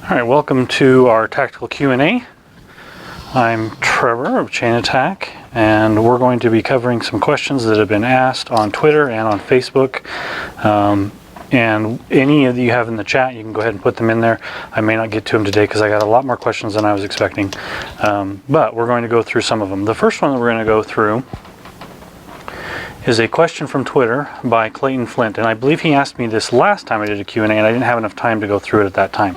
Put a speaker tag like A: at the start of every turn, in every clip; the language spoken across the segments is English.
A: Alright, welcome to our tactical Q&A. I'm Trevor of Chain Attack, and we're going to be covering some questions that have been asked on Twitter and on Facebook. And any of you have in the chat, you can go ahead and put them in there. I may not get to them today because I got a lot more questions than I was expecting. But we're going to go through some of them. The first one that we're going to go through is a question from Twitter by Clayton Flint, and I believe he asked me this last time I did a Q&A, and I didn't have enough time to go through it at that time.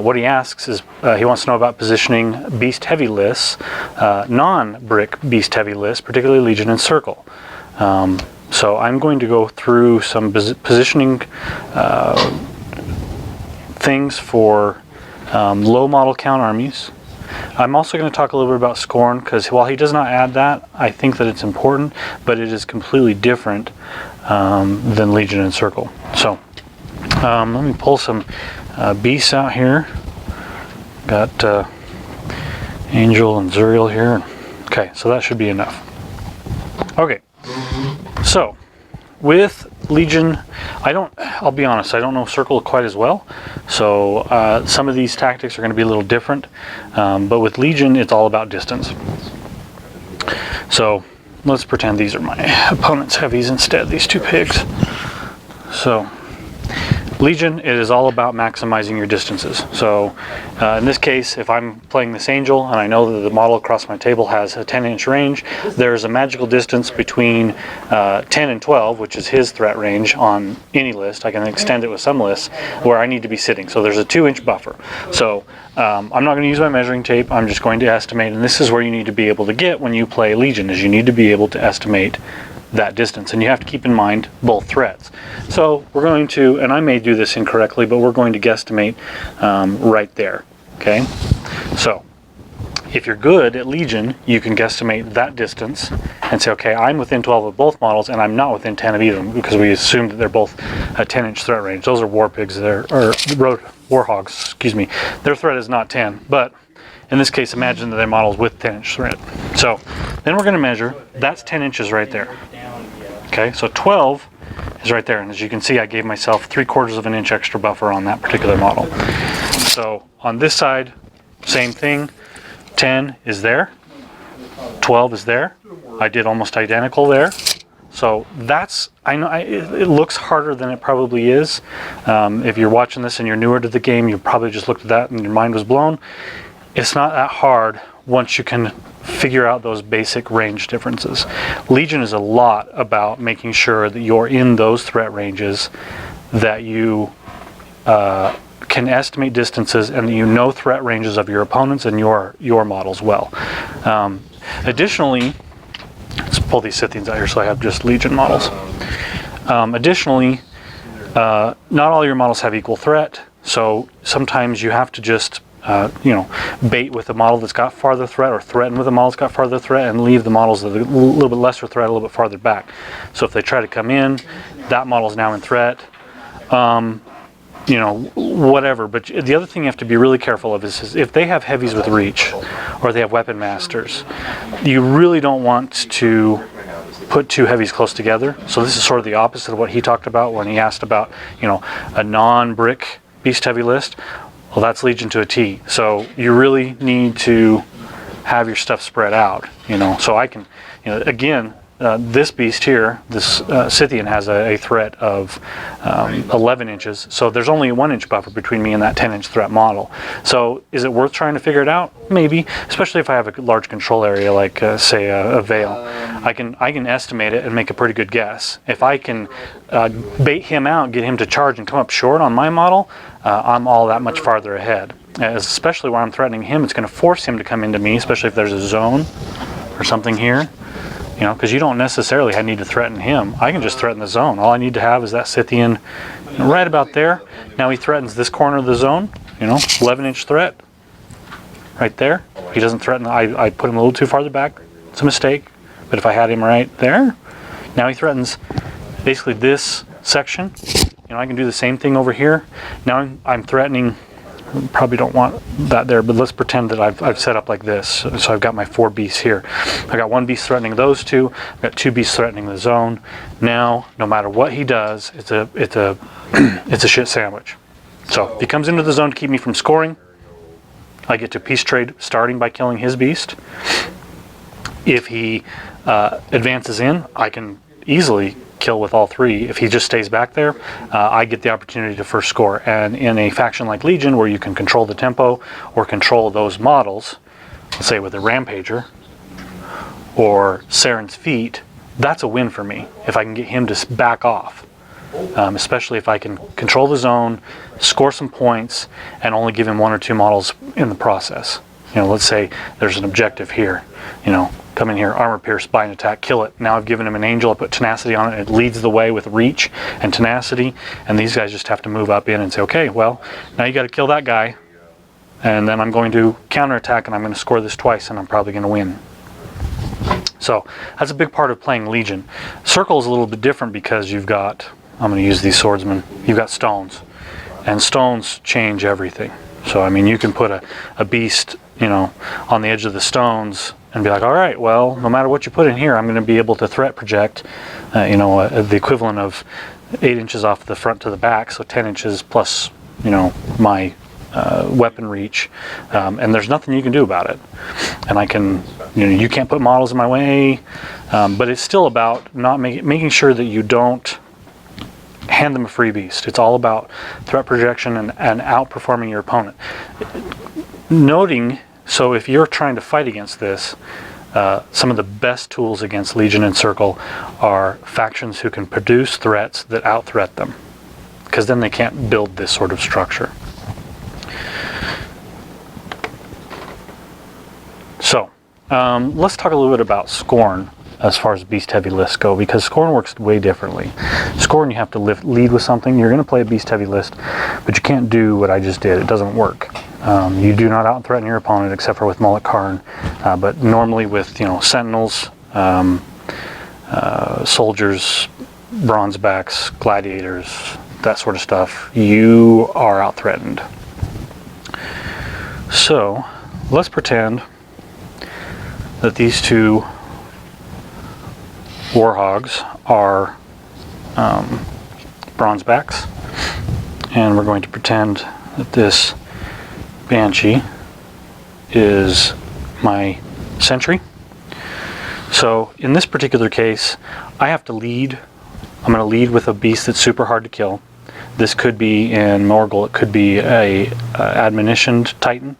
A: What he asks is, he wants to know about positioning beast heavy lists, non-brick beast heavy lists, particularly Legion and Circle. So I'm going to go through some positioning things for low model count armies. I'm also going to talk a little bit about Skorne, because while he does not add that, I think that it's important, but it is completely different than Legion and Circle. So let me pull some beasts out here. Got Angel and Zuriel here. Okay, so that should be enough. Okay, so with Legion, I'll be honest, I don't know Circle quite as well, so some of these tactics are going to be a little different, but with Legion it's all about distance. So let's pretend these are my opponent's heavies instead, these two pigs. So Legion, it is all about maximizing your distances. So in this case, if I'm playing this Angel and I know that the model across my table has a 10-inch range, there's a magical distance between 10 and 12, which is his threat range on any list. I can extend it with some lists where I need to be sitting. So there's a 2-inch buffer. So I'm not going to use my measuring tape. I'm just going to estimate, and this is where you need to be able to get when you play Legion, is you need to be able to estimate that distance, and you have to keep in mind both threats. So we're going to, and I may do this incorrectly, but we're going to guesstimate right there. Okay, so if you're good at Legion, you can guesstimate that distance and say, okay, I'm within 12 of both models and I'm not within 10 of either of them, because we assume that they're both a 10-inch threat range. Those are war pigs, or war hogs, excuse me. Their threat is not 10, but in this case, imagine that they're models with 10-inch threat. So then we're going to measure, that's 10 inches right there. Okay, so 12 is right there, and as you can see, I gave myself 3/4 of an inch extra buffer on that particular model. So on this side, same thing, 10 is there, 12 is there. I did almost identical there. So that's, I know it looks harder than it probably is. If you're watching this and you're newer to the game, you probably just looked at that and your mind was blown. It's not that hard once you can figure out those basic range differences. Legion is a lot about making sure that you're in those threat ranges, that you can estimate distances, and that you know threat ranges of your opponents and your models well. Additionally, let's pull these Scythians out here so I have just Legion models. Additionally, not all your models have equal threat, so sometimes you have to just bait with a model that's got farther threat, or threaten with a model that's got farther threat, and leave the models that are a little bit lesser threat a little bit farther back. So if they try to come in, that model's now in threat, whatever. But the other thing you have to be really careful of is if they have heavies with reach, or they have weapon masters, you really don't want to put two heavies close together. So this is sort of the opposite of what he talked about when he asked about, a non-brick beast heavy list. Well, that's Legion to a T. So you really need to have your stuff spread out, So I can, again, this beast here, this Scythian has a threat of 11 inches. So there's only a 1-inch buffer between me and that 10-inch threat model. So is it worth trying to figure it out? Maybe, especially if I have a large control area like, say, a Veil. I can estimate it and make a pretty good guess. If I can bait him out, get him to charge and come up short on my model, I'm all that much farther ahead. Especially when I'm threatening him, it's going to force him to come into me, especially if there's a zone or something here. Because you don't necessarily need to threaten him. I can just threaten the zone. All I need to have is that Scythian right about there. Now he threatens this corner of the zone, 11-inch threat right there. He doesn't threaten, I put him a little too farther back. It's a mistake. But if I had him right there, now he threatens basically this section. I can do the same thing over here. Now I'm threatening, probably don't want that there, but let's pretend that I've set up like this. So I've got my 4 beasts here. I've got 1 beast threatening those 2. I've got 2 beasts threatening the zone. Now, no matter what he does, it's a shit sandwich. So if he comes into the zone to keep me from scoring, I get to peace trade starting by killing his beast. If he advances in, I can easily kill with all three. If he just stays back there, I get the opportunity to first score. And in a faction like Legion, where you can control the tempo or control those models, let's say with a Rampager or Saren's Feet, that's a win for me if I can get him to back off. Especially if I can control the zone, score some points, and only give him 1 or 2 models in the process. You know, let's say there's an objective here. You know, come in here, armor pierce, spine attack, kill it. Now I've given him an angel, I put tenacity on it, it leads the way with reach and tenacity, and these guys just have to move up in and say, okay, well, now you got to kill that guy, and then I'm going to counterattack, and I'm going to score this twice, and I'm probably going to win. So that's a big part of playing Legion. Circle is a little bit different because you've got, I'm going to use these swordsmen, you've got stones, and stones change everything. So I mean, you can put a beast, you know, on the edge of the stones and be like, all right, well, no matter what you put in here, I'm going to be able to threat project, you know, the equivalent of 8 inches off the front to the back, so 10 inches plus, you know, my weapon reach, and there's nothing you can do about it. And I can, you know, you can't put models in my way, but it's still about not making sure that you don't hand them a free beast. It's all about threat projection and outperforming your opponent. Noting, so if you're trying to fight against this, some of the best tools against Legion and Circle are factions who can produce threats that out-threat them, because then they can't build this sort of structure. So, let's talk a little bit about Skorne as far as beast heavy lists go, because Skorne works way differently. Skorne, you have to lead with something. You're going to play a beast heavy list, but you can't do what I just did. It doesn't work. You do not out-threaten your opponent except for with Mullet Karn, but normally with, you know, sentinels, soldiers, bronzebacks, gladiators, that sort of stuff, you are out-threatened. So let's pretend that these two warhogs are bronzebacks, and we're going to pretend that this banshee is my sentry. So in this particular case, I have to lead. I'm going to lead with a beast that's super hard to kill. This could be in Morgul, it could be a admonitioned titan.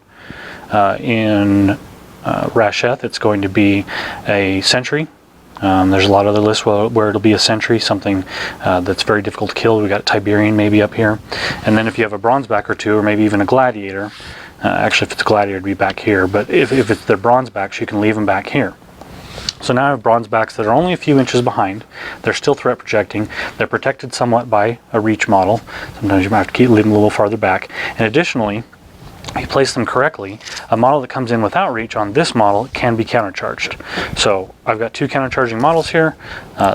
A: In Rasheth, it's going to be a sentry. There's a lot of other lists where it'll be a sentry, something that's very difficult to kill. We got Tiberian maybe up here. And then if you have a bronzeback or two, or maybe even a gladiator, actually if it's a gladiator it'd be back here, but if it's their bronzebacks, you can leave them back here. So now I have bronzebacks that are only a few inches behind. They're still threat projecting. They're protected somewhat by a reach model. Sometimes you might have to leave them a little farther back. And additionally, if you place them correctly, a model that comes in without reach on this model can be countercharged. So I've got 2 countercharging models here.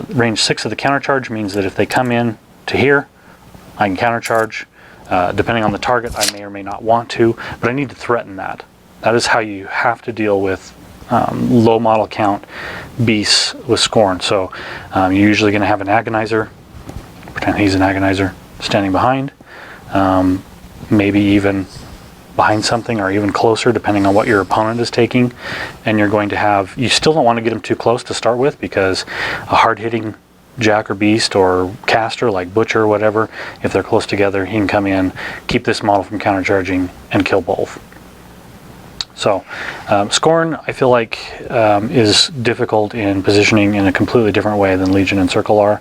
A: Range 6 of the countercharge means that if they come in to here, I can countercharge. Depending on the target, I may or may not want to, but I need to threaten that. That is how you have to deal with low model count beasts with Skorne. So you're usually going to have an agonizer, pretend he's an agonizer, standing behind, maybe even behind something or even closer depending on what your opponent is taking. And you're going to have, you still don't want to get them too close to start with, because a hard-hitting jack or beast or caster like Butcher or whatever, if they're close together, he can come in, keep this model from countercharging, and kill both. So Skorne, I feel like, is difficult in positioning in a completely different way than Legion and Circle are,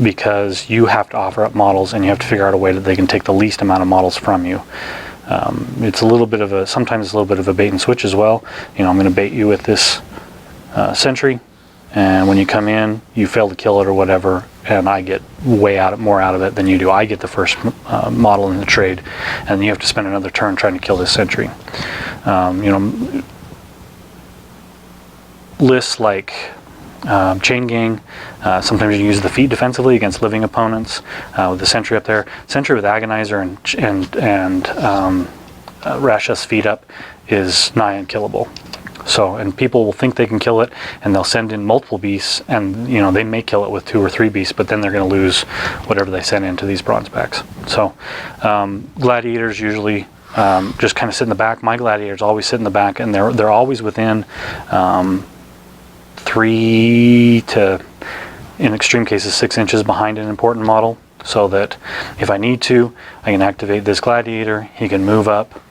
A: because you have to offer up models and you have to figure out a way that they can take the least amount of models from you. It's a little bit of a, sometimes it's a little bit of a bait and switch as well. You know, I'm going to bait you with this sentry, and when you come in, you fail to kill it or whatever, and I get more out of it than you do. I get the first model in the trade, and you have to spend another turn trying to kill this sentry. You know, lists like Chain Gang, sometimes you use the feet defensively against living opponents with the sentry up there. Sentry with Agonizer and Rasheth's feet up is nigh unkillable. So, and people will think they can kill it, and they'll send in multiple beasts, and you know, they may kill it with 2 or 3 beasts, but then they're going to lose whatever they send into these bronze packs. So gladiators usually just kind of sit in the back. My gladiators always sit in the back, and they're always within 3 to, in extreme cases, 6 inches behind an important model, so that if I need to, I can activate this gladiator. He can move up,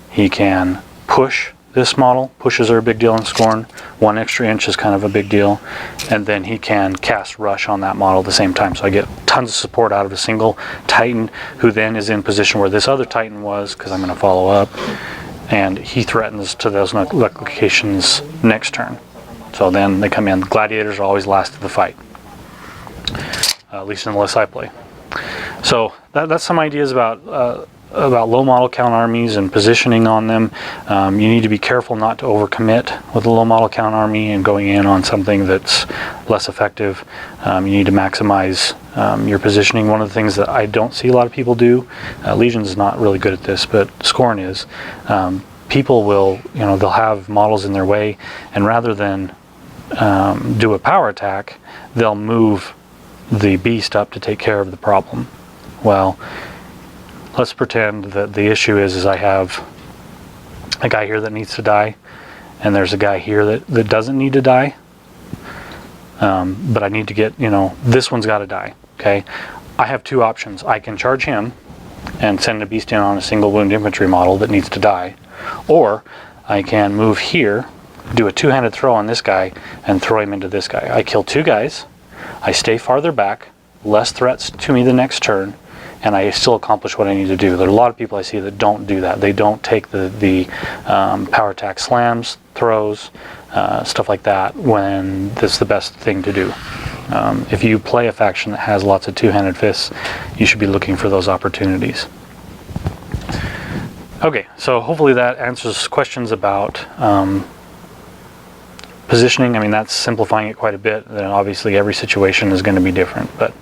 A: he can push this model. Pushes are a big deal in Skorne. 1 extra inch is kind of a big deal. And then he can cast rush on that model at the same time. So I get tons of support out of a single Titan, who then is in position where this other Titan was, because I'm going to follow up. And he threatens to those locations next turn. So then they come in. Gladiators are always last to the fight, at least in the list I play. So that's some ideas about low model count armies and positioning on them. You need to be careful not to overcommit with a low model count army and going in on something that's less effective. You need to maximize your positioning. One of the things that I don't see a lot of people do, Legion's not really good at this, but Skorne is. People will, you know, they'll have models in their way, and rather than do a power attack, they'll move the beast up to take care of the problem. Well, let's pretend that the issue is I have a guy here that needs to die, and there's a guy here that doesn't need to die, but I need to get, you know, this one's got to die. Okay, I have 2 options. I can charge him and send a beast in on a single wound infantry model that needs to die, or I can move here, do a 2-handed throw on this guy, and throw him into this guy. I kill 2 guys, I stay farther back, less threats to me the next turn, and I still accomplish what I need to do. There are a lot of people I see that don't do that. They don't take the power attack slams, throws, stuff like that, when that's the best thing to do. If you play a faction that has lots of 2-handed fists, you should be looking for those opportunities. Okay, so hopefully that answers questions about positioning. I mean, that's simplifying it quite a bit. Then obviously every situation is going to be different, but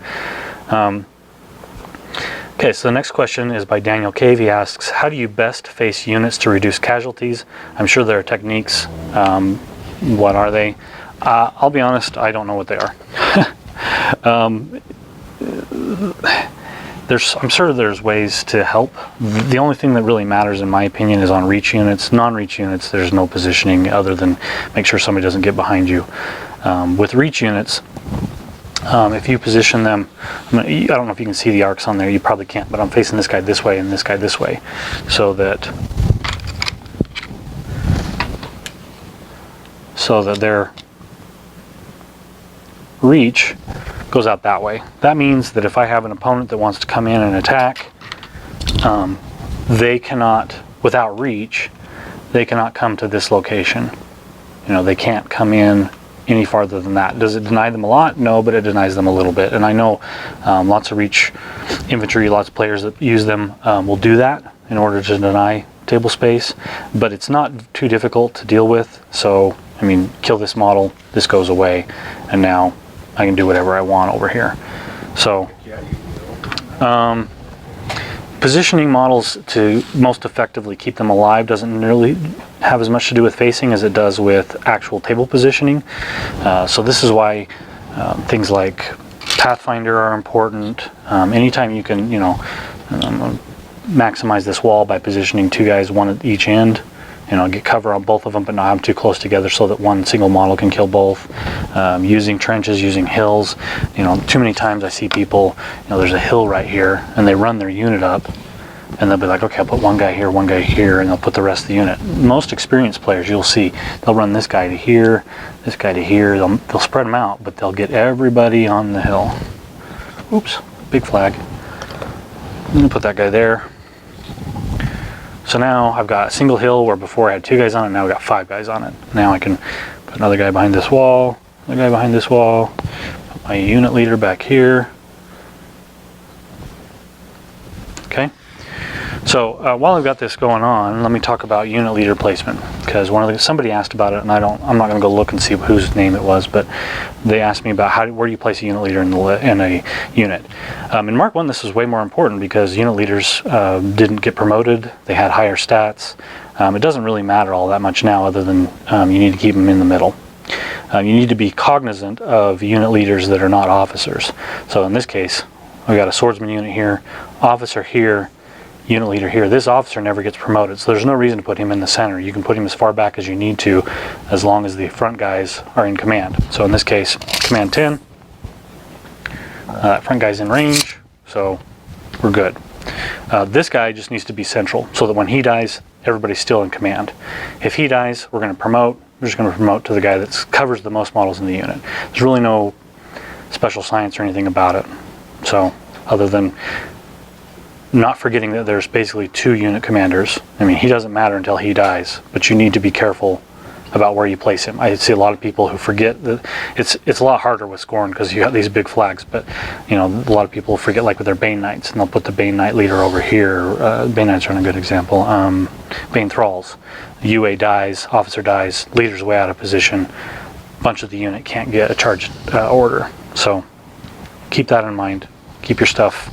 A: okay, so the next question is by Daniel Cave. He asks, how do you best face units to reduce casualties? I'm sure there are techniques. What are they? I'll be honest, I don't know what they are. I'm sure there's ways to help. The only thing that really matters, in my opinion, is on reach units. Non-reach units, there's no positioning other than make sure somebody doesn't get behind you. With reach units, if you position them, I don't know if you can see the arcs on there, you probably can't, but I'm facing this guy this way and this guy this way, so that their reach goes out that way. That means that if I have an opponent that wants to come in and attack, they cannot, without reach, they cannot come to this location. You know, they can't come in any farther than that. Does it deny them a lot? No, but it denies them a little bit. And I know lots of reach infantry, lots of players that use them will do that in order to deny table space, but it's not too difficult to deal with. So, I mean, kill this model, this goes away, and now I can do whatever I want over here. So, positioning models to most effectively keep them alive doesn't really have as much to do with facing as it does with actual table positioning. So this is why things like Pathfinder are important. Anytime you can, you know, maximize this wall by positioning 2 guys, 1 at each end, you know, get cover on both of them, but not have them too close together so that one single model can kill both. Using trenches, using hills. You know, too many times I see people, you know, there's a hill right here, and they run their unit up, and they'll be like, okay, I'll put 1 guy here, and they'll put the rest of the unit. Most experienced players, you'll see, they'll run this guy to here, this guy to here. They'll spread them out, but they'll get everybody on the hill. Oops, big flag. I'm gonna put that guy there. So now I've got a single hill where before I had 2 guys on it, now I've got 5 guys on it. Now I can put another guy behind this wall, another guy behind this wall, put my unit leader back here. Okay. So while I've got this going on, let me talk about unit leader placement, because somebody asked about it, and I'm not going to go look and see whose name it was, but they asked me about where do you place a unit leader in a unit. In Mark 1, this is way more important because unit leaders didn't get promoted. They had higher stats. It doesn't really matter all that much now, other than you need to keep them in the middle. You need to be cognizant of unit leaders that are not officers. So in this case, we got a swordsman unit here, officer here, unit leader here. This officer never gets promoted, so there's no reason to put him in the center. You can put him as far back as you need to, as long as the front guys are in command. So in this case, command 10. That front guy's in range, so we're good. This guy just needs to be central, so that when he dies, everybody's still in command. If he dies, we're going to promote. We're just going to promote to the guy that covers the most models in the unit. There's really no special science or anything about it. So, other than not forgetting that there's basically 2 unit commanders. I mean, he doesn't matter until he dies, but you need to be careful about where you place him. I see a lot of people who forget that it's a lot harder with Skorne because you got these big flags, but you know, a lot of people forget, like with their Bane Knights, and they'll put the Bane Knight leader over here. Bane Knights are a good example. Bane Thralls. UA dies, officer dies, leader's way out of position, bunch of the unit can't get a charge order. So keep that in mind. Keep your stuff,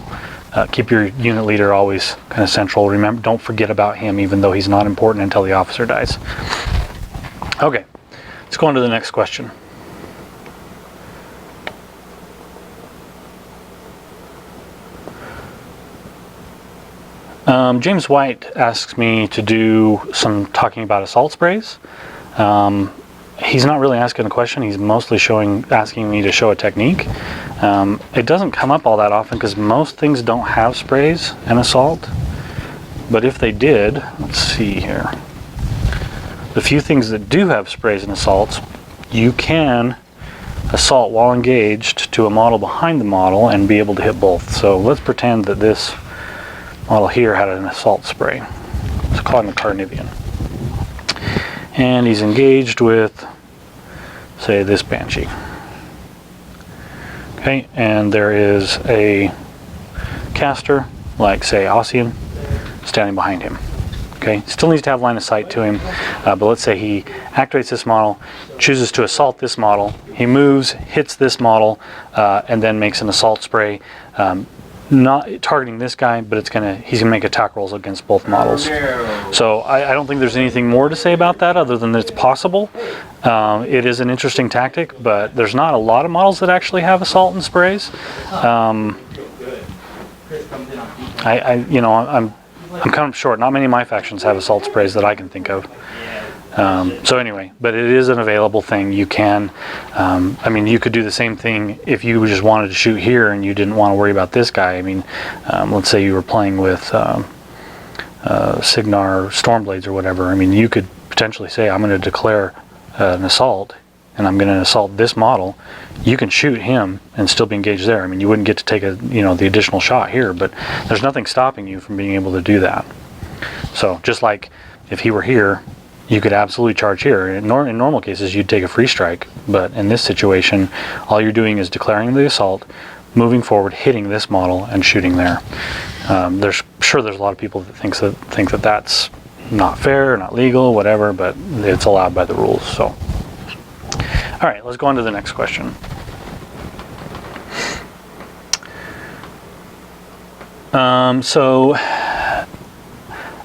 A: keep your unit leader always kind of central. Remember, don't forget about him, even though he's not important until the officer dies. Okay, let's go on to the next question. James White asks me to do some talking about assault sprays. He's not really asking a question, he's mostly asking me to show a technique. It doesn't come up all that often because most things don't have sprays in assault, but if they did, let's see here. The few things that do have sprays in assaults, you can assault while engaged to a model behind the model and be able to hit both. So let's pretend that this model here had an assault spray. Let's call him a Carnivian. And he's engaged with, say, this Banshee. Okay, and there is a caster, like say Ossian, standing behind him. Okay, still needs to have line of sight to him, but let's say he activates this model, chooses to assault this model, he moves, hits this model, and then makes an assault spray, not targeting this guy, but he's gonna make attack rolls against both models. So I don't think there's anything more to say about that other than that it's possible. It is an interesting tactic, but there's not a lot of models that actually have assault and sprays. I'm kind of short. Not many of my factions have assault sprays that I can think of. So anyway, but it is an available thing. You can, I mean, you could do the same thing if you just wanted to shoot here and you didn't want to worry about this guy. I mean, let's say you were playing with Signar Stormblades or whatever. I mean, you could potentially say, I'm going to declare an assault and I'm going to assault this model. You can shoot him and still be engaged there. I mean, you wouldn't get to take the additional shot here, but there's nothing stopping you from being able to do that. So just like if he were here, you could absolutely charge here. In normal cases, you'd take a free strike, but in this situation, all you're doing is declaring the assault, moving forward, hitting this model, and shooting there. There's a lot of people that think that that's not fair, not legal, whatever, but it's allowed by the rules. So, all right, let's go on to the next question. So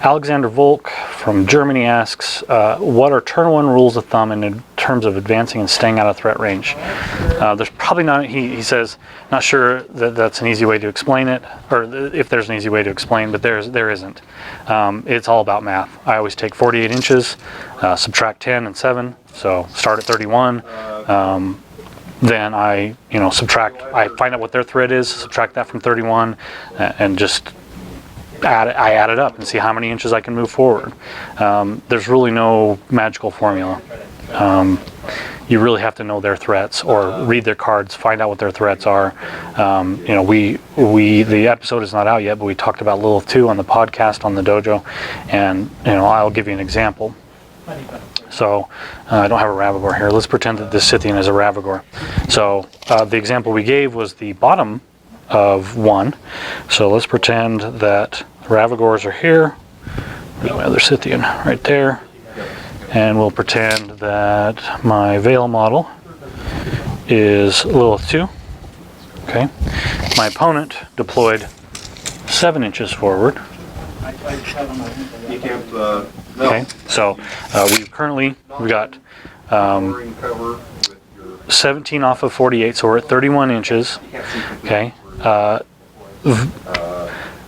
A: Alexander Volk from Germany asks, what are turn 1 rules of thumb in terms of advancing and staying out of threat range? There's probably not, he says, not sure that that's an easy way to explain it, or if there's an easy way to explain, but there isn't. It's all about math. I always take 48 inches, subtract 10 and 7, so start at 31. Then I find out what their threat is, subtract that from 31, and just I add it up and see how many inches I can move forward. There's really no magical formula. You really have to know their threats or read their cards, find out what their threats are. The episode is not out yet, but we talked about Lilith 2 on the podcast on the dojo, and I'll give you an example. So I don't have a Ravagore here. Let's pretend that this Scythian is a Ravagore. So the example we gave was the bottom of 1. So let's pretend that Ravagores are here. There's my other Scythian right there. And we'll pretend that my Veil model is Lilith 2. Okay. My opponent deployed 7 inches forward.
B: You can't, no.
A: Okay, so we've got 17 off of 48, so we're at 31 inches. Okay,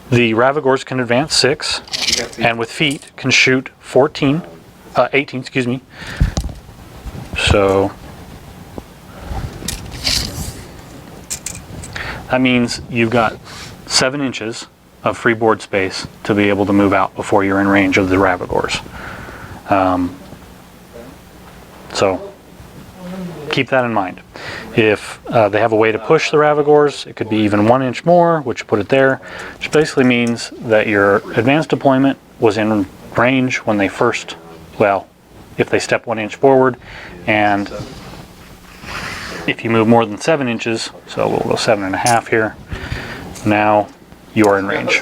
A: the Ravagors can advance 6, and with feet can shoot 18, excuse me. So that means you've got 7 inches of free board space to be able to move out before you're in range of the Ravagors. So keep that in mind. If they have a way to push the Ravagors, it could be even 1 inch more, which put it there, which basically means that your advanced deployment was in range when they first, well, if they step 1 inch forward, and if you move more than 7 inches, so we'll go 7.5 here, now you are in range.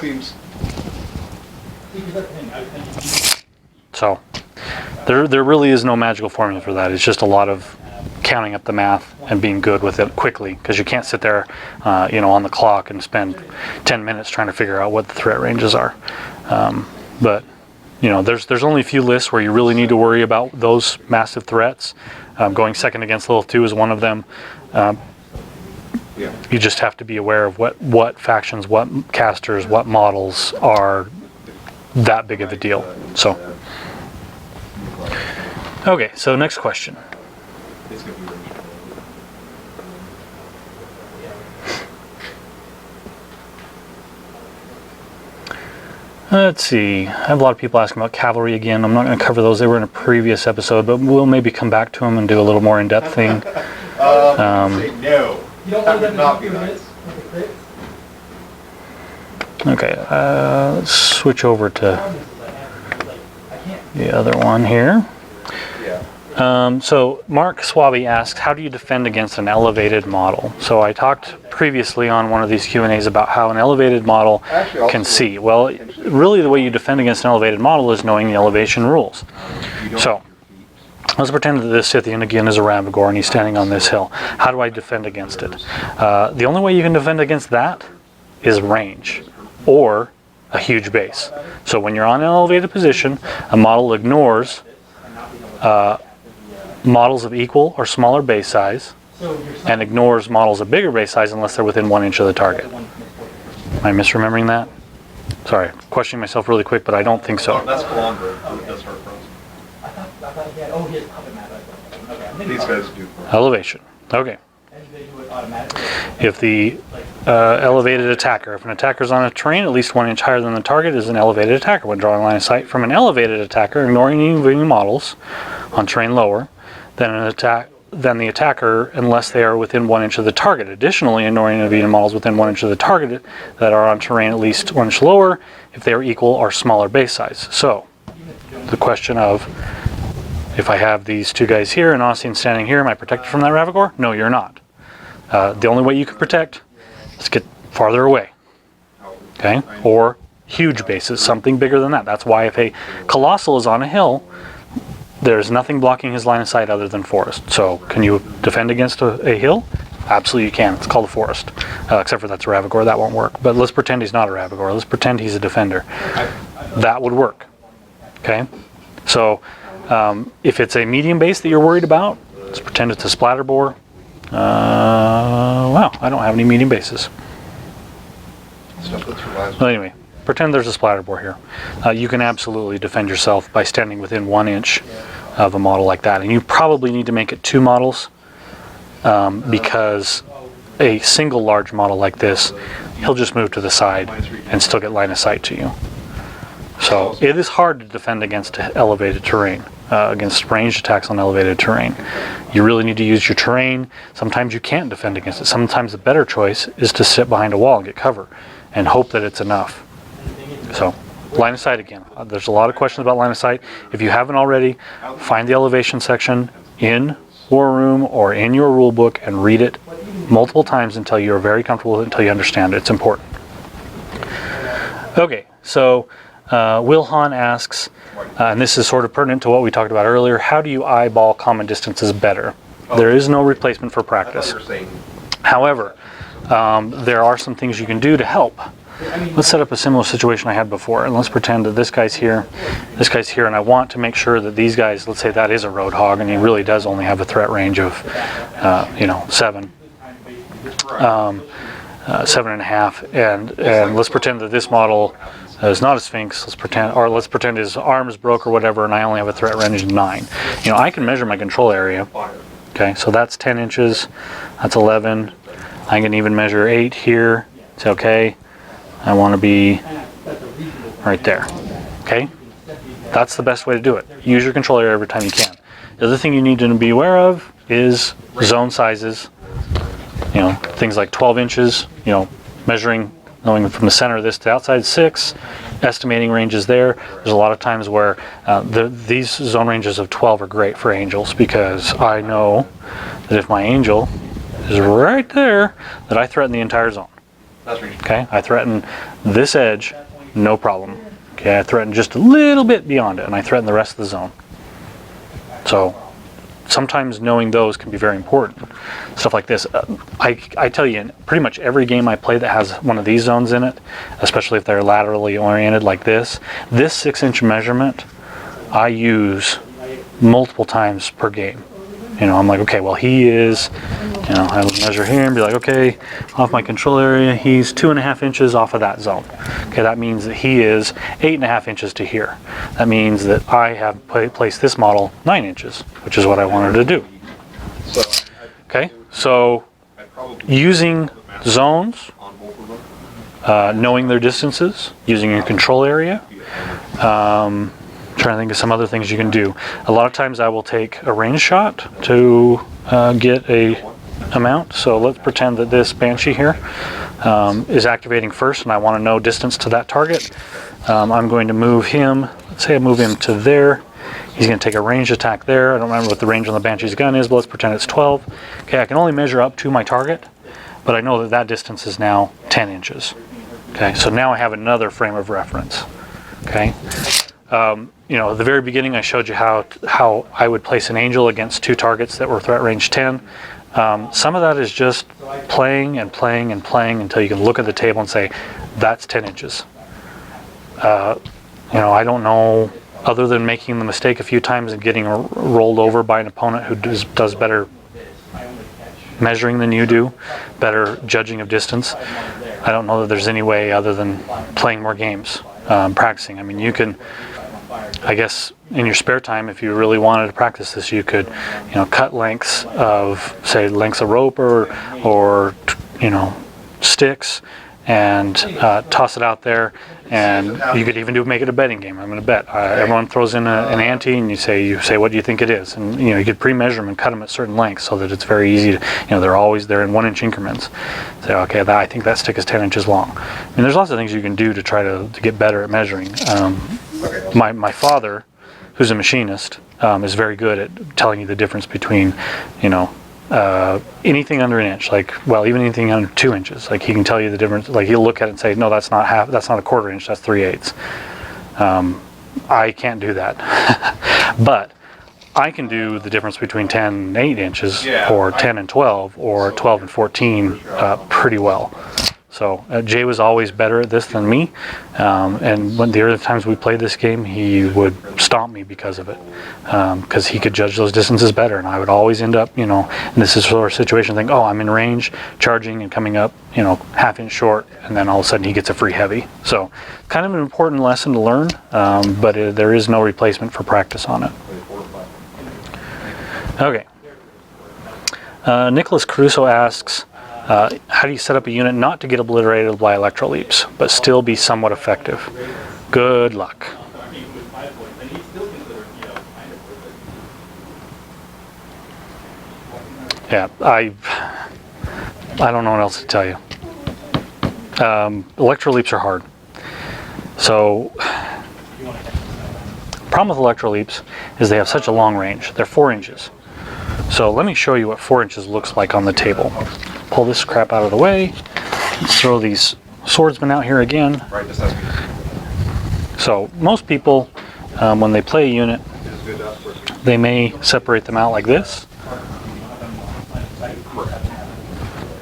A: So there really is no magical formula for that. It's just a lot of counting up the math and being good with it quickly, because you can't sit there on the clock and spend 10 minutes trying to figure out what the threat ranges are. But there's only a few lists where you really need to worry about those massive threats. Going second against level 2 is one of them. You just have to be aware of what factions, what casters, what models are that big of a deal. So, okay, so next question. Let's see, I have a lot of people asking about Cavalry again. I'm not going to cover those, they were in a previous episode, but we'll maybe come back to them and do a little more in-depth thing.
B: No, that would not be nice.
A: Okay, let's switch over to the other one here. So Mark Swaby asks, how do you defend against an elevated model? So I talked previously on one of these Q&As about how an elevated model can see. Well, really the way you defend against an elevated model is knowing the elevation rules. So let's pretend that this Scythian again is a Ravagor and he's standing on this hill. How do I defend against it? The only way you can defend against that is range or a huge base. So when you're on an elevated position, a model ignores models of equal or smaller base size and ignores models of bigger base size unless they're within 1 inch of the target. Am I misremembering that? Sorry, questioning myself really quick, but I don't think so.
B: That's Cavalry. That's hard for us. These guys do.
A: Elevation. Okay. If the elevated attacker, if an attacker is on a terrain at least 1 inch higher than the target, is an elevated attacker. When drawing line of sight from an elevated attacker, ignoring any models on terrain lower than the attacker, unless they are within 1 inch of the target. Additionally, ignoring any models within 1 inch of the target that are on terrain at least 1 inch lower, if they are equal or smaller base size. So, the question of, if I have these two guys here and Austin standing here, am I protected from that Ravagor? No, you're not. The only way you can protect is get farther away, okay? Or huge bases, something bigger than that. That's why if a Colossal is on a hill, there's nothing blocking his line of sight other than forest. So can you defend against a hill? Absolutely you can. It's called a forest. Except for that's a Ravagor, that won't work. But let's pretend he's not a Ravagor. Let's pretend he's a defender. That would work, okay? So if it's a medium base that you're worried about, let's pretend it's a splatterbore. Wow, I don't have any medium bases. Well, anyway, pretend there's a splatterbore here. You can absolutely defend yourself by standing within 1 inch of a model like that. And you probably need to make it 2 models because a single large model like this, he'll just move to the side and still get line of sight to you. So it is hard to defend against elevated terrain, against ranged attacks on elevated terrain. You really need to use your terrain. Sometimes you can't defend against it. Sometimes the better choice is to sit behind a wall and get cover and hope that it's enough. So line of sight again. There's a lot of questions about line of sight. If you haven't already, find the elevation section in War Room or in your rule book and read it multiple times until you're very comfortable with it, until you understand it. It's important. Okay, so Will Hahn asks, and this is sort of pertinent to what we talked about earlier, how do you eyeball common distances better? There is no replacement for practice. However, there are some things you can do to help. let's set up a similar situation I had before, and let's pretend that this guy's here, and I want to make sure that these guys, let's say that is a roadhog, and he really does only have a threat range of, 7. 7.5, and let's pretend that this model is not a Sphinx. Let's pretend his arm is broke or whatever, and I only have a threat range of 9. I can measure my control area. Okay, so that's 10 inches. That's 11. I can even measure 8 here. Say, okay, I want to be right there. Okay, that's the best way to do it. Use your control area every time you can. The other thing you need to be aware of is zone sizes. Things like 12 inches, measuring, knowing from the center of this to the outside, 6, estimating ranges there. There's a lot of times where these zone ranges of 12 are great for angels, because I know that if my angel is right there, that I threaten the entire zone. Okay, I threaten this edge, no problem. Okay, I threaten just a little bit beyond it, and I threaten the rest of the zone. So sometimes knowing those can be very important. Stuff like this, I tell you, in pretty much every game I play that has one of these zones in it, especially if they're laterally oriented like this 6-inch measurement I use multiple times per game. I'm like, okay, well, he is, I would measure here and be like, okay, off my control area, he's 2.5 inches off of that zone. Okay, that means that he is 8.5 inches to here. That means that I have placed this model 9 inches, which is what I wanted to do. Okay, so using zones, knowing their distances, using your control area, trying to think of some other things you can do. A lot of times I will take a range shot to get a amount. So let's pretend that this Banshee here is activating first, and I want to know distance to that target. I'm going to move him, let's say I move him to there. He's going to take a ranged attack there. I don't remember what the range on the Banshee's gun is, but let's pretend it's 12. Okay, I can only measure up to my target, but I know that that distance is now 10 inches. Okay, so now I have another frame of reference. Okay. At the very beginning I showed you how I would place an angel against 2 targets that were threat range 10. Some of that is just playing and playing and playing until you can look at the table and say, that's 10 inches. I don't know, other than making the mistake a few times and getting rolled over by an opponent who does better measuring than you do, better judging of distance. I don't know that there's any way other than playing more games, practicing. I mean, you can, I guess, in your spare time, if you really wanted to practice this, you could, cut lengths of, say, lengths of rope or sticks, and toss it out there. And you could even make it a betting game. I'm going to bet. Everyone throws in an ante, and you say what do you think it is, and you could pre-measure them and cut them at certain lengths so that it's very easy to, they're in 1-inch increments. Say, okay, I think that stick is 10 inches long. I mean, there's lots of things you can do to try to get better at measuring. My father, who's a machinist, is very good at telling you the difference between, anything under an inch, even anything under 2 inches. Like, he can tell you the difference. Like, he'll look at it and say, no, that's not a 1/4 inch, that's 3/8. I can't do that. But I can do the difference between 10 and 8 inches, or 10 and 12, or 12 and 14 pretty well. So Jay was always better at this than me, and when the other times we played this game, he would stomp me because of it, because he could judge those distances better, and I would always end up, in this is sort of situation, think, oh, I'm in range, charging and coming up, 1/2 inch short, and then all of a sudden he gets a free heavy. So kind of an important lesson to learn, but there is no replacement for practice on it. Okay. Nicholas Caruso asks, how do you set up a unit not to get obliterated by electro leaps, but still be somewhat effective? Good luck. Yeah, I don't know what else to tell you. Electro leaps are hard. So, the problem with electro leaps is they have such a long range. They're 4 inches. So let me show you what 4 inches looks like on the table. Pull this crap out of the way. Let's throw these swordsmen out here again. So most people, when they play a unit, they may separate them out like this.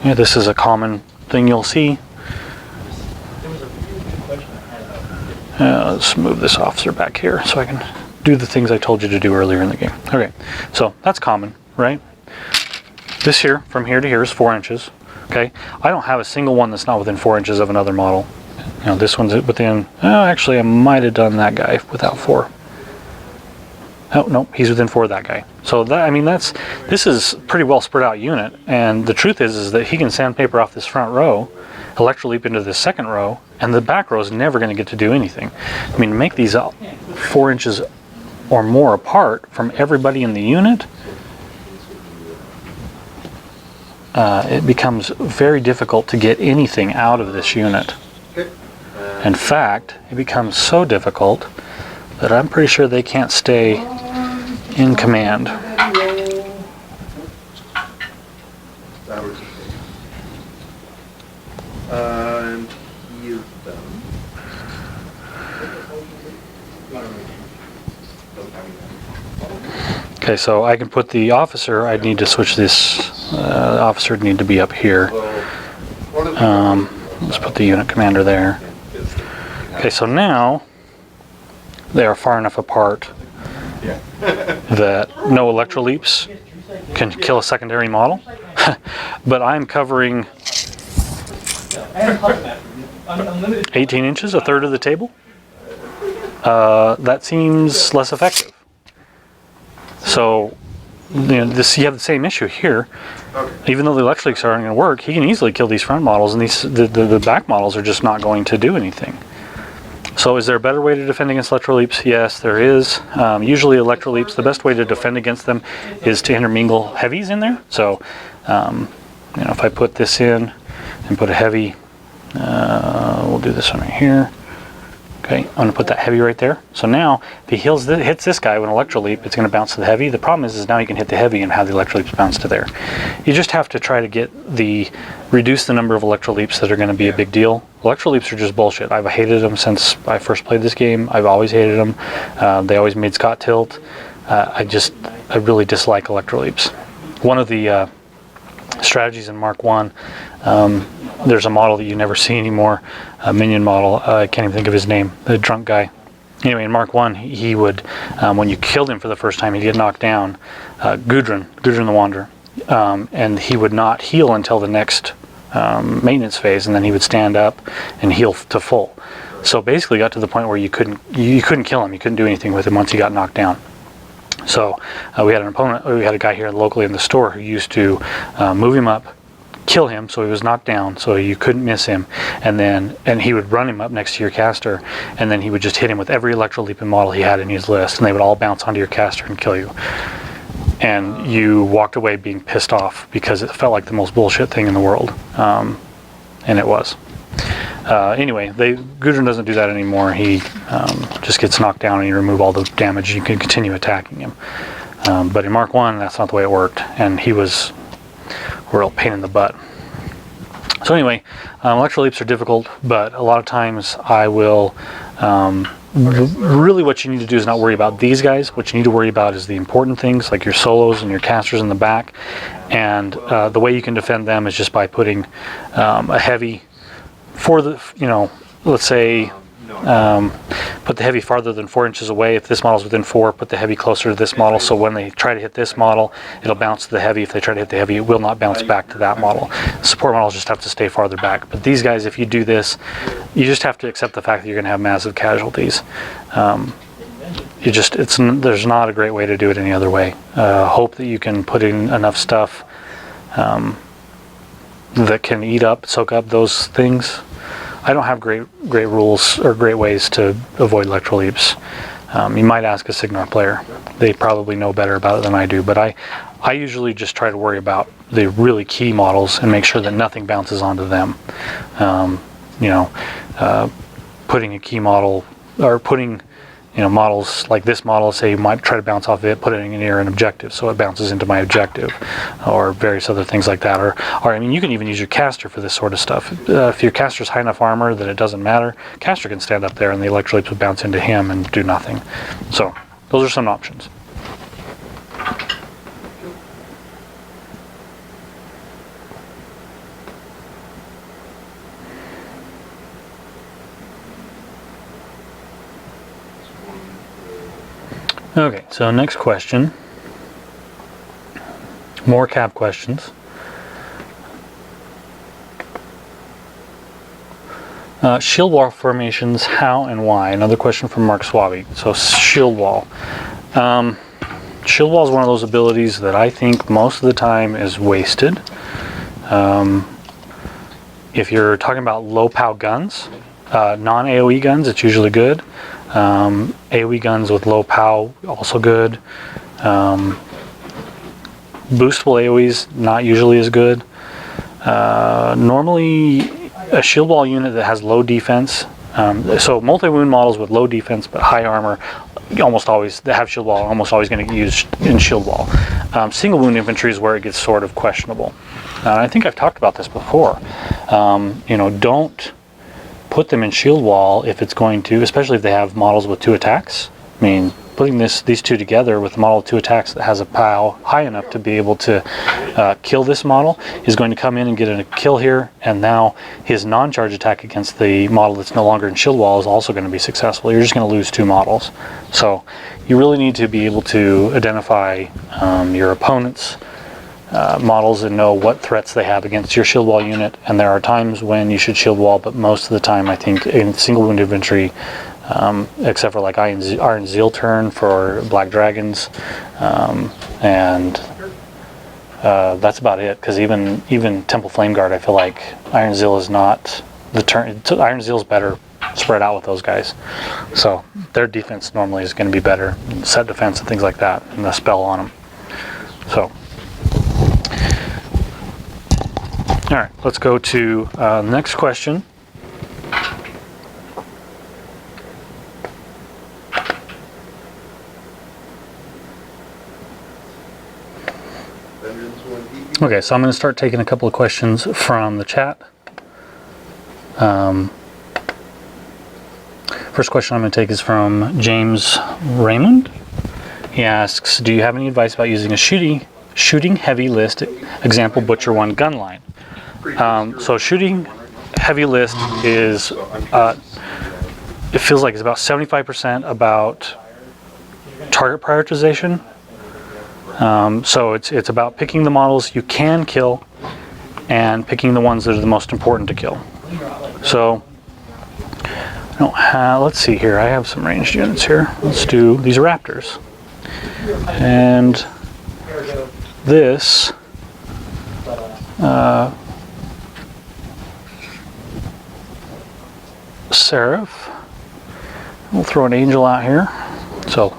A: Yeah, this is a common thing you'll see. Let's move this officer back here so I can do the things I told you to do earlier in the game. Okay, so that's common, right? This here, from here to here, is 4 inches. Okay, I don't have a single one that's not within 4 inches of another model. You know, this one's within, oh, actually I might have done that guy without 4. Oh, no, he's within 4 of that guy. So that, I mean, this is pretty well spread out unit, and the truth is that he can sandpaper off this front row, electro leap into this second row, and the back row is never going to get to do anything. I mean, to make these 4 inches or more apart from everybody in the unit, it becomes very difficult to get anything out of this unit. In fact, it becomes so difficult that I'm pretty sure they can't stay in command.
B: And he is done.
A: Okay, so I can put the officer, I'd need to switch this, the officer would need to be up here. Let's put the unit commander there. Okay, so now they are far enough apart that no electro leaps can kill a secondary model, but I'm covering 18 inches, a third of the table. That seems less effective. So, you know, you have the same issue here. Even though the electro leaps aren't going to work, he can easily kill these front models, and the back models are just not going to do anything. So is there a better way to defend against electro leaps? Yes, there is. Usually electro leaps, the best way to defend against them is to intermingle heavies in there. So, you know, if I put this in and put a heavy, we'll do this one right here. Okay, I'm going to put that heavy right there. So now, if he hits this guy with an electro leap, it's going to bounce to the heavy. The problem is now you can hit the heavy and have the electro leaps bounce to there. You just have to try to reduce the number of electro leaps that are going to be a big deal. Electro leaps are just bullshit. I've hated them since I first played this game. I've always hated them. They always made Scott tilt. I really dislike electro leaps. One of the strategies in Mark 1, there's a model that you never see anymore, a minion model, I can't even think of his name, the drunk guy. Anyway, in Mark 1, he would, when you killed him for the first time, he'd get knocked down, Gudrun the Wanderer, and he would not heal until the next maintenance phase, and then he would stand up and heal to full. So basically got to the point where you couldn't kill him, you couldn't do anything with him once he got knocked down. So we had a guy here locally in the store who used to move him up, kill him so he was knocked down so you couldn't miss him, and he would run him up next to your caster, and then he would just hit him with every electro leaping model he had in his list, and they would all bounce onto your caster and kill you. And you walked away being pissed off because it felt like the most bullshit thing in the world, and it was. Anyway, Gudrun doesn't do that anymore. He just gets knocked down and you remove all the damage. You can continue attacking him. But in Mark 1, that's not the way it worked, and he was a real pain in the butt. So anyway, electro leaps are difficult, but a lot of times I will... really what you need to do is not worry about these guys. What you need to worry about is the important things, like your solos and your casters in the back. And the way you can defend them is just by putting a heavy... for the, you know, let's say put the heavy farther than 4 inches away. If this model's within 4, put the heavy closer to this model, so when they try to hit this model, it'll bounce to the heavy. If they try to hit the heavy, it will not bounce back to that model. Support models just have to stay farther back. But these guys, if you do this, you just have to accept the fact that you're going to have massive casualties. There's not a great way to do it any other way. Hope that you can put in enough stuff that can soak up those things. I don't have great rules or great ways to avoid electro leaps. You might ask a Signar player. They probably know better about it than I do, but I usually just try to worry about the really key models and make sure that nothing bounces onto them. Putting a key model, or putting models like this model, say you might try to bounce off it, put it near an objective so it bounces into my objective, or various other things like that. Or I mean, you can even use your caster for this sort of stuff. If your caster's high enough armor that it doesn't matter, caster can stand up there and the electro leaps would bounce into him and do nothing. So those are some options. Okay, so next question. More cab questions. Shield wall formations, how and why? Another question from Mark Swaby. So shield wall. Shield wall is one of those abilities that I think most of the time is wasted. If you're talking about low POW guns, non-AoE guns, it's usually good. AoE guns with low POW, also good. Boostable AoEs, not usually as good. Normally, a shield wall unit that has low defense, so multi-wound models with low defense but high armor, almost always, that have shield wall, almost always going to get used in shield wall. Single wound infantry is where it gets sort of questionable. I think I've talked about this before. You know, don't put them in shield wall if it's going to, especially if they have models with 2 attacks. I mean, putting these two together with a model with 2 attacks that has a POW high enough to be able to kill this model is going to come in and get a kill here, and now his non-charge attack against the model that's no longer in shield wall is also going to be successful. You're just going to lose 2 models. So you really need to be able to identify your opponent's models and know what threats they have against your shield wall unit, and there are times when you should shield wall, but most of the time I think in single wound infantry, except for like Iron Zeal turn for Black Dragons, and that's about it, because even Temple Flame Guard, I feel like Iron Zeal is not the turn. Iron Zeal is better spread out with those guys, so their defense normally is going to be better, set defense and things like that, and the spell on them. So all right, let's go to the next question. Okay, so I'm going to start taking a couple of questions from the chat. First question I'm going to take is from James Raymond. He asks, do you have any advice about using a shooting heavy list, example Butcher 1 gun line? So shooting heavy list is, it feels like it's about 75% about target prioritization. So it's about picking the models you can kill and picking the ones that are the most important to kill. So I don't have, let's see here, I have some ranged units here. Let's do, these are Raptors. And this Seraph, we'll throw an Angel out here. So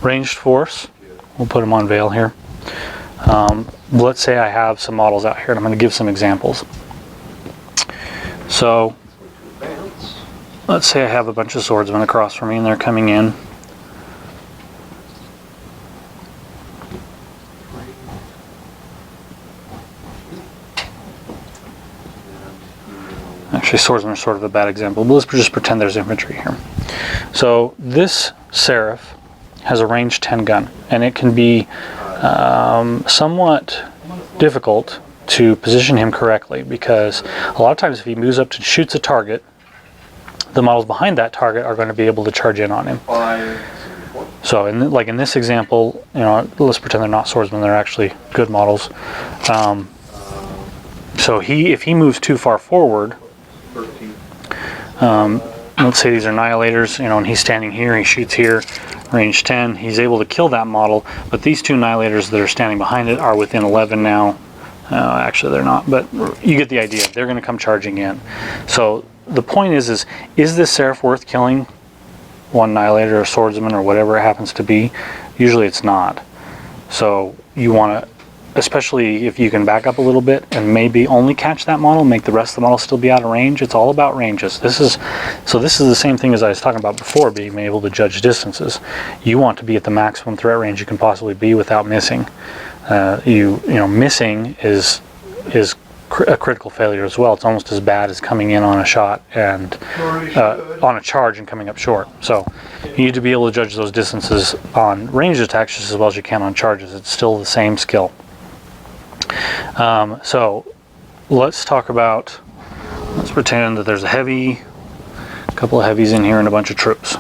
A: ranged force, we'll put them on Veil here. Let's say I have some models out here, and I'm going to give some examples. So let's say I have a bunch of swordsmen across from me and they're coming in. Actually, swordsmen are sort of a bad example, but let's just pretend there's infantry here. So this Seraph has a range 10 gun, and it can be somewhat difficult to position him correctly, because a lot of times if he moves up to shoots a target, the models behind that target are going to be able to charge in on him. So like in this example, you know, let's pretend they're not swordsmen, they're actually good models. So if he moves too far forward, let's say these are Annihilators, you know, and he's standing here, he shoots here, range 10, he's able to kill that model, but these 2 Annihilators that are standing behind it are within 11 now. Actually they're not, but you get the idea. They're going to come charging in. So the point is this Seraph worth killing? One Annihilator or Swordsman or whatever it happens to be? Usually it's not. So you want to, especially if you can back up a little bit and maybe only catch that model, make the rest of the model still be out of range. It's all about ranges. This is the same thing as I was talking about before, being able to judge distances. You want to be at the maximum threat range you can possibly be without missing. You know, missing is a critical failure as well. It's almost as bad as coming in on a shot and on a charge and coming up short. So you need to be able to judge those distances on ranged attacks just as well as you can on charges. It's still the same skill. So let's talk about, let's pretend that there's a couple of heavies in here and a bunch of troops.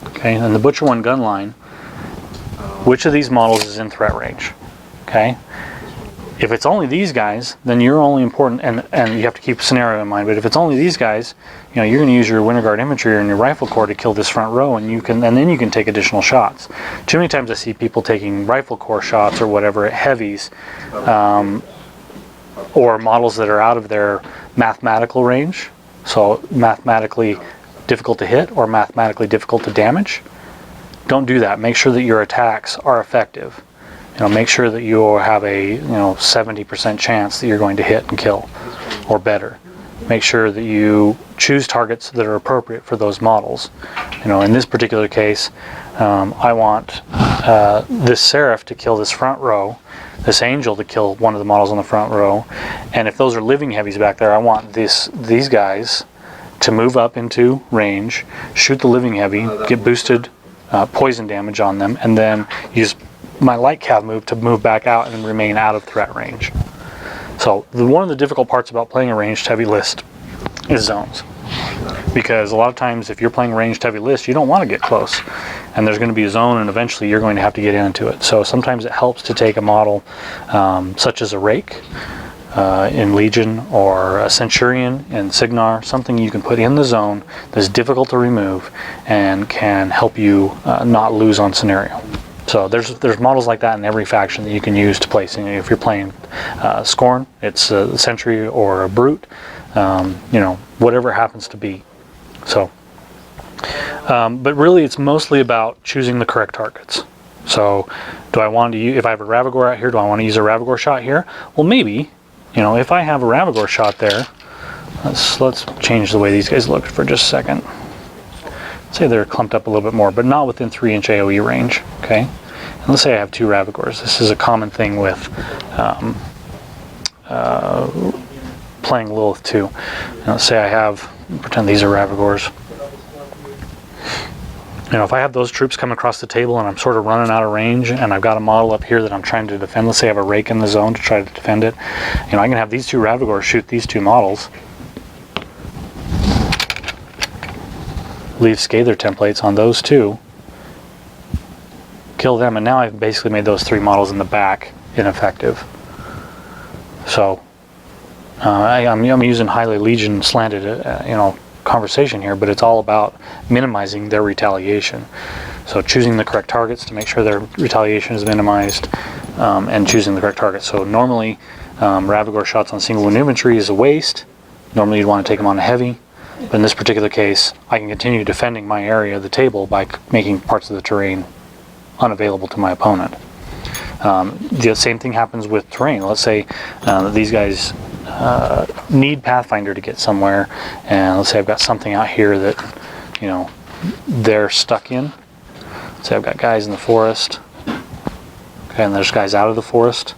A: Okay, and the Butcher 1 gun line which of these models is in threat range. Okay. If it's only these guys, then you're only important, and you have to keep a scenario in mind. But if it's only these guys, you know, you're going to use your Winter Guard infantry and your rifle corps to kill this front row, and then you can take additional shots. Too many times I see people taking rifle corps shots or whatever at heavies, or models that are out of their mathematical range, so mathematically difficult to hit or mathematically difficult to damage. Don't do that. Make sure that your attacks are effective. You know, make sure that you have a 70% chance that you're going to hit and kill, or better. Make sure that you choose targets that are appropriate for those models. You know, in this particular case, I want this Seraph to kill this front row, this Angel to kill one of the models on the front row, and if those are living heavies back there, I want these guys to move up into range, shoot the living heavy, get boosted poison damage on them, and then use my light cav move to move back out and remain out of threat range. So one of the difficult parts about playing a ranged heavy list is zones, because a lot of times if you're playing a ranged heavy list, you don't want to get close, and there's going to be a zone, and eventually you're going to have to get into it. So sometimes it helps to take a model such as a Rake in Legion, or a Centurion in Signar, something you can put in the zone that's difficult to remove and can help you not lose on scenario. So there's models like that in every faction that you can use to place. You know, if you're playing Skorne, it's a Sentry or a Brute, you know, whatever it happens to be. So, but really it's mostly about choosing the correct targets. So do I want to use, if I have a Ravagore out here, do I want to use a Ravagore shot here? Well, maybe, you know, if I have a Ravagore shot there, let's change the way these guys look for just a second. Say they're clumped up a little bit more, but not within 3-inch AoE range, okay? And let's say I have 2 Ravagores. This is a common thing with playing Lilith too. And let's say I have, pretend these are Ravagores. You know, if I have those troops coming across the table and I'm sort of running out of range, and I've got a model up here that I'm trying to defend, let's say I have a Rake in the zone to try to defend it, you know, I can have these 2 Ravagores shoot these 2 models, leave Scather templates on those 2, kill them, and now I've basically made those 3 models in the back ineffective. So I'm using highly Legion slanted you know, conversation here, but it's all about minimizing their retaliation. So choosing the correct targets to make sure their retaliation is minimized, and choosing the correct targets. So normally Ravagore shots on single wound infantry is a waste. Normally you'd want to take them on a heavy. But in this particular case, I can continue defending my area of the table by making parts of the terrain unavailable to my opponent. The same thing happens with terrain. Let's say that these guys need Pathfinder to get somewhere, and let's say I've got something out here that, you know, they're stuck in. Say I've got guys in the forest, okay, and there's guys out of the forest.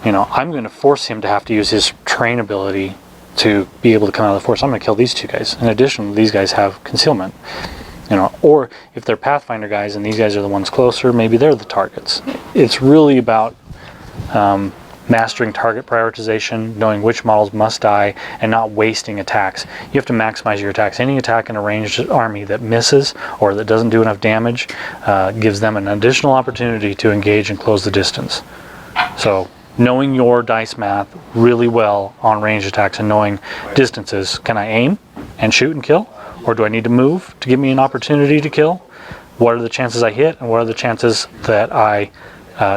A: You know, I'm going to force him to have to use his terrain ability to be able to come out of the forest. I'm going to kill these 2 guys. In addition, these guys have concealment. You know, or if they're Pathfinder guys and these guys are the ones closer, maybe they're the targets. It's really about mastering target prioritization, knowing which models must die, and not wasting attacks. You have to maximize your attacks. Any attack in a ranged army that misses or that doesn't do enough damage gives them an additional opportunity to engage and close the distance. So knowing your dice math really well on range attacks and knowing distances. Can I aim and shoot and kill? Or do I need to move to give me an opportunity to kill? What are the chances I hit, and what are the chances that I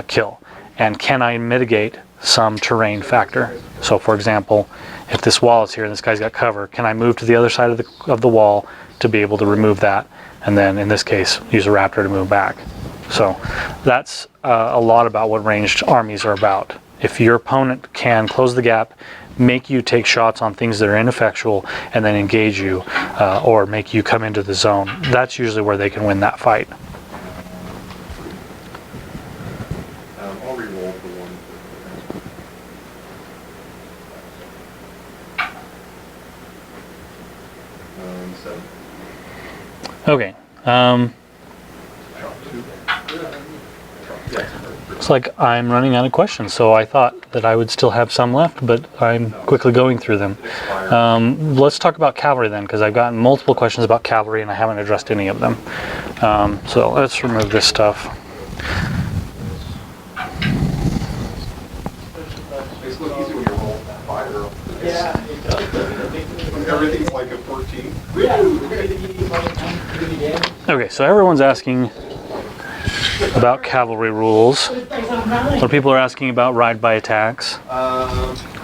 A: kill? And can I mitigate some terrain factor? So for example, if this wall is here and this guy's got cover, can I move to the other side of the wall to be able to remove that? And then in this case, use a Raptor to move back. So that's a lot about what ranged armies are about. If your opponent can close the gap, make you take shots on things that are ineffectual, and then engage you, or make you come into the zone, that's usually where they can win that fight.
B: I'll re-roll for one.
A: Okay. Looks like I'm running out of questions, so I thought that I would still have some left, but I'm quickly going through them. Let's talk about Cavalry then, because I've gotten multiple questions about Cavalry and I haven't addressed any of them. So let's remove this stuff.
B: Everything's like a 14.
A: Okay, so everyone's asking about cavalry rules. A lot of people are asking about ride-by attacks.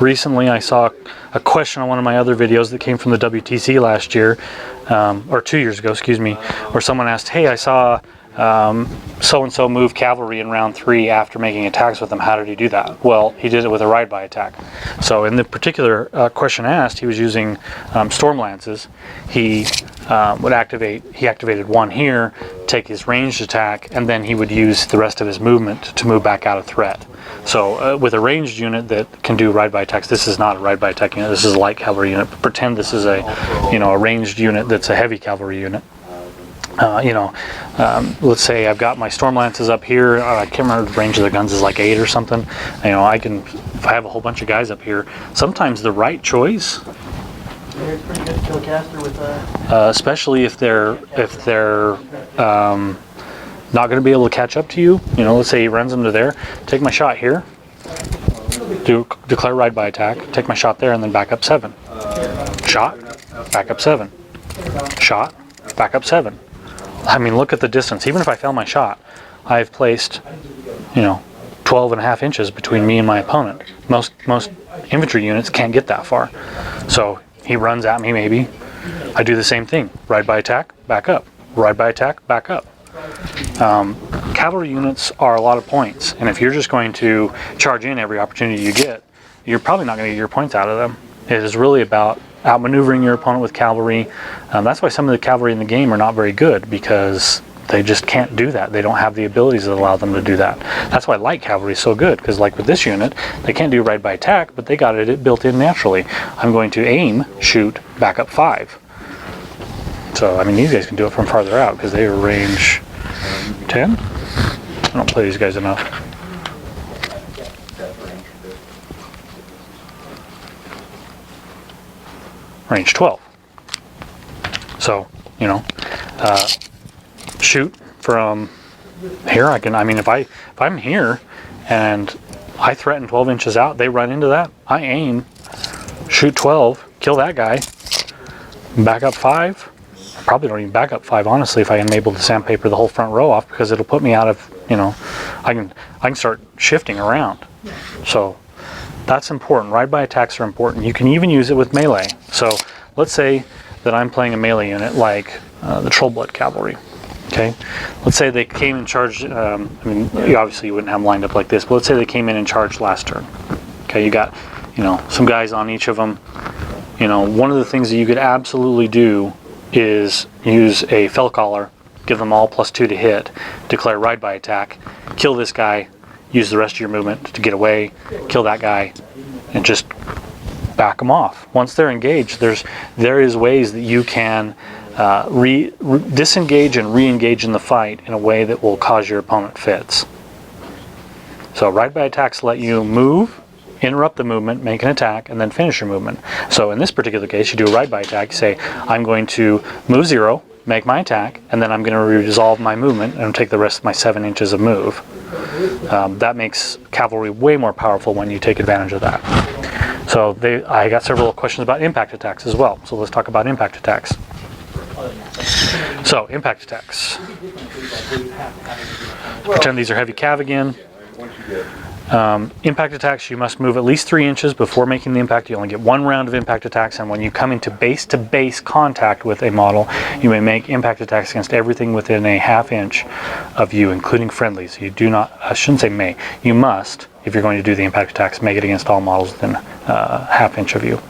A: Recently I saw a question on one of my other videos that came from the WTC last year, or 2 years ago, excuse me, where someone asked, hey, I saw so-and-so move cavalry in round 3 after making attacks with them. How did he do that? Well, he did it with a ride-by attack. So in the particular question asked, he was using storm lances. He activated one here, take his ranged attack, and then he would use the rest of his movement to move back out of threat. So with a ranged unit that can do ride-by attacks, this is not a ride-by attack unit, this is a light cavalry unit. But pretend this is a ranged unit that's a heavy cavalry unit. Let's say I've got my storm lances up here. I can't remember the range of the guns is like 8 or something. I can, if I have a whole bunch of guys up here, sometimes the right choice,
C: It's pretty good to kill a caster with
A: especially if they're not going to be able to catch up to you. Let's say he runs them to there. Take my shot here. Declare ride by attack. Take my shot there and then back up 7. Shot. Back up 7. Shot. Back up 7. I mean, look at the distance. Even if I fail my shot, I've placed, 12.5 inches between me and my opponent. Most infantry units can't get that far. So he runs at me maybe. I do the same thing. Ride by attack, back up. Ride by attack, back up. Cavalry units are a lot of points. And if you're just going to charge in every opportunity you get, you're probably not going to get your points out of them. It is really about outmaneuvering your opponent with cavalry. That's why some of the cavalry in the game are not very good, because they just can't do that. They don't have the abilities that allow them to do that. That's why light cavalry is so good, because like with this unit, they can't do ride by attack, but they got it built in naturally. I'm going to aim, shoot, back up 5. So, I mean, these guys can do it from farther out, because they are range 10? I don't play these guys enough. Range 12. So, shoot from here. If I'm here and I threaten 12 inches out, they run into that, I aim, shoot 12, kill that guy, back up 5. I probably don't even back up 5, honestly, if I am able to sandpaper the whole front row off, because it'll put me out of, I can start shifting around. So that's important. Ride-by attacks are important. You can even use it with melee. So let's say that I'm playing a melee unit like the Trollblood Cavalry. Okay, let's say they came and charged. Obviously you wouldn't have them lined up like this, but let's say they came in and charged last turn. Okay, you got, some guys on each of them. One of the things that you could absolutely do is use a fell collar, give them all +2 to hit, declare ride-by attack, kill this guy, use the rest of your movement to get away, kill that guy, and just back them off. Once they're engaged, there is ways that you can disengage and re-engage in the fight in a way that will cause your opponent fits. So ride-by attacks let you move, interrupt the movement, make an attack, and then finish your movement. So in this particular case, you do a ride-by attack. You say, I'm going to move 0, make my attack, and then I'm going to resolve my movement and take the rest of my 7 inches of move. That makes cavalry way more powerful when you take advantage of that. So I got several questions about impact attacks as well. So let's talk about impact attacks. So impact attacks. Pretend these are heavy cav again. Impact attacks, you must move at least 3 inches before making the impact. You only get 1 round of impact attacks, and when you come into base-to-base contact with a model, you may make impact attacks against everything within a ½ inch of you, including friendlies. You do not, I shouldn't say may, you must, if you're going to do the impact attacks, make it against all models within ½ inch of you.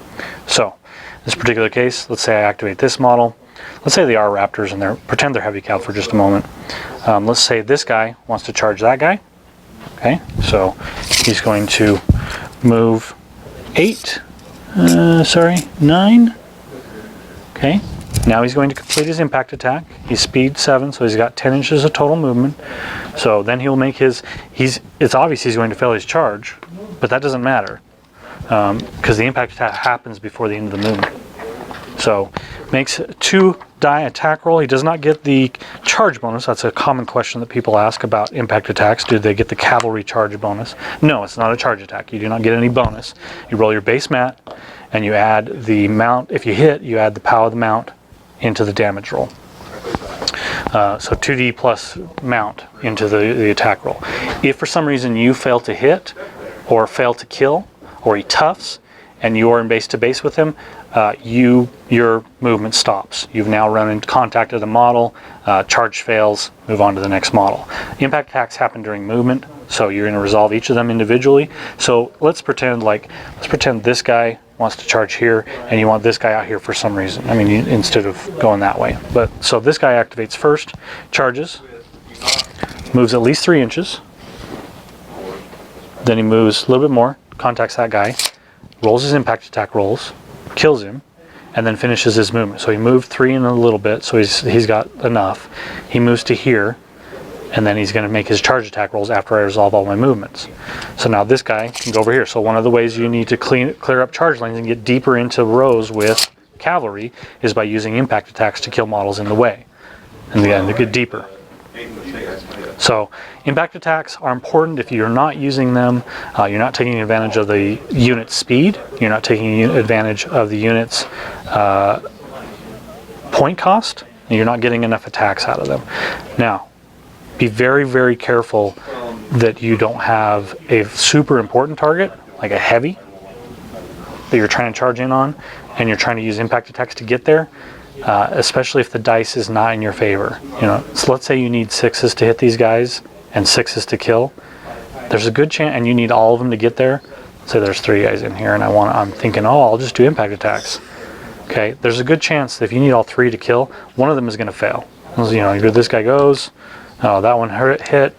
A: So, in this particular case, let's say I activate this model. Let's say they are Raptors, and pretend they're heavy cav for just a moment. Let's say this guy wants to charge that guy. Okay, so he's going to move 9. Okay, now he's going to complete his impact attack. He's speed 7, so he's got 10 inches of total movement. So then he'll make it's obvious he's going to fail his charge, but that doesn't matter, because the impact attack happens before the end of the movement. So makes 2 die attack roll. He does not get the charge bonus. That's a common question that people ask about impact attacks. Do they get the cavalry charge bonus? No, it's not a charge attack. You do not get any bonus. You roll your base mat, and you add the mount. If you hit, you add the POW of the mount into the damage roll. So 2d plus mount into the attack roll. If for some reason you fail to hit, or fail to kill, or he toughs, and you are in base to base with him, your movement stops. You've now run into contact of the model, charge fails, move on to the next model. Impact attacks happen during movement, so you're going to resolve each of them individually. So let's pretend this guy wants to charge here, and you want this guy out here for some reason. I mean, instead of going that way. But so this guy activates first, charges, moves at least 3 inches. Then he moves a little bit more, contacts that guy, rolls his impact attack rolls, kills him, and then finishes his movement. So he moved 3 in a little bit, so he's got enough. He moves to here, and then he's going to make his charge attack rolls after I resolve all my movements. So now this guy can go over here. So one of the ways you need to clear up charge lanes and get deeper into rows with cavalry is by using impact attacks to kill models in the way, and again to get deeper. So impact attacks are important. If you're not using them, you're not taking advantage of the unit's speed, you're not taking advantage of the unit's point cost, and you're not getting enough attacks out of them. Now, be very, very careful that you don't have a super important target, like a heavy, that you're trying to charge in on, and you're trying to use impact attacks to get there. Especially if the dice is not in your favor. So let's say you need 6s to hit these guys and 6s to kill. There's a good chance, and you need all of them to get there. Say there's 3 guys in here, and I'm thinking, oh, I'll just do impact attacks. Okay, there's a good chance that if you need all 3 to kill, one of them is going to fail. This guy goes, oh, that one hit,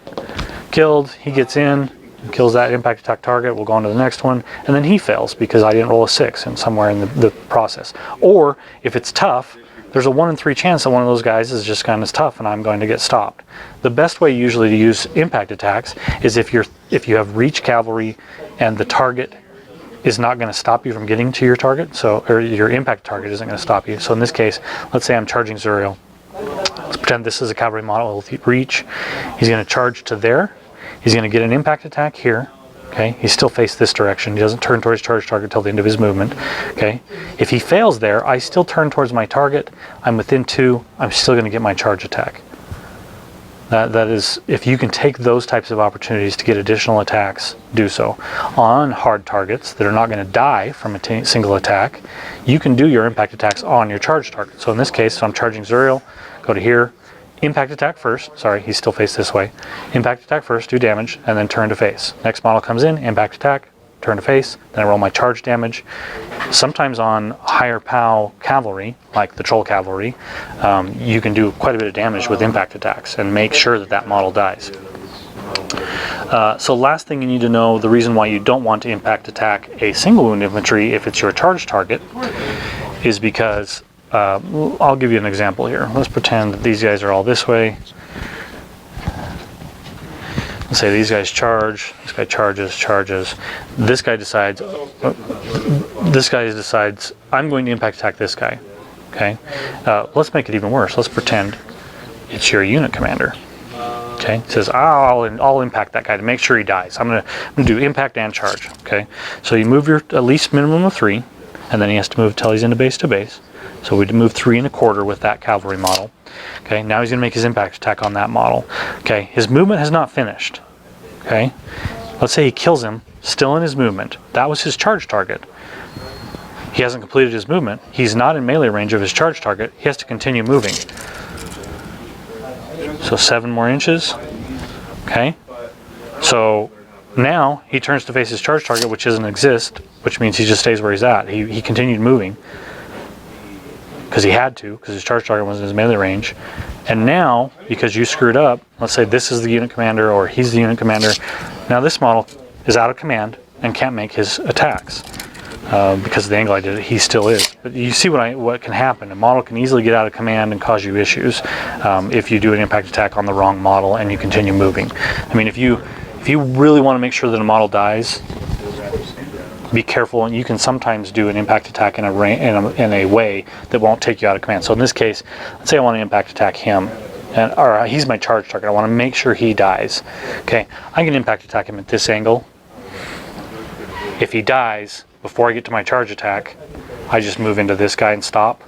A: killed. He gets in, kills that impact attack target. We'll go on to the next one, and then he fails because I didn't roll a 6 and somewhere in the process. Or if it's tough, there's a 1 in 3 chance that one of those guys is just kind of tough and I'm going to get stopped. The best way usually to use impact attacks is if you have reach cavalry and the target is not going to stop you from getting to your target, or your impact target isn't going to stop you. So in this case, let's say I'm charging Zuriel. Let's pretend this is a cavalry model with reach. He's going to charge to there. He's going to get an impact attack here. Okay, he's still faced this direction. He doesn't turn towards his charge target until the end of his movement. Okay, if he fails there, I still turn towards my target. I'm within 2. I'm still going to get my charge attack. That is, if you can take those types of opportunities to get additional attacks, do so. On hard targets that are not going to die from a single attack, you can do your impact attacks on your charge target. So in this case, I'm charging Zuriel, go to here, impact attack first. Sorry, he's still faced this way. Impact attack first, do damage, and then turn to face. Next model comes in, impact attack, turn to face, then I roll my charge damage. Sometimes on higher POW cavalry, like the troll cavalry, you can do quite a bit of damage with impact attacks and make sure that model dies. So last thing you need to know, the reason why you don't want to impact attack a single wound infantry if it's your charge target is because I'll give you an example here. Let's pretend that these guys are all this way. Let's say these guys charge. This guy charges. This guy decides. I'm going to impact attack this guy. Okay. Let's make it even worse. Let's pretend it's your unit commander. Okay. It says I'll impact that guy to make sure he dies. I'm gonna do impact and charge. Okay. So you move your at least minimum of 3, and then he has to move till he's into base to base. So we move 3 1/4 with that cavalry model. Okay, now he's going to make his impact attack on that model. Okay, his movement has not finished. Okay, let's say he kills him, still in his movement. That was his charge target. He hasn't completed his movement. He's not in melee range of his charge target. He has to continue moving. So 7 more inches. Okay, so now he turns to face his charge target, which doesn't exist, which means he just stays where he's at. He continued moving because he had to, because his charge target was in his melee range. And now, because you screwed up, let's say this is the unit commander or he's the unit commander, now this model is out of command and can't make his attacks because of the angle I did it. He still is. But you see what can happen. A model can easily get out of command and cause you issues if you do an impact attack on the wrong model and you continue moving. I mean, if you really want to make sure that a model dies, be careful, and you can sometimes do an impact attack in a way that won't take you out of command. So in this case, let's say I want to impact attack him, or he's my charge target. I want to make sure he dies. Okay, I can impact attack him at this angle. If he dies, before I get to my charge attack, I just move into this guy and stop.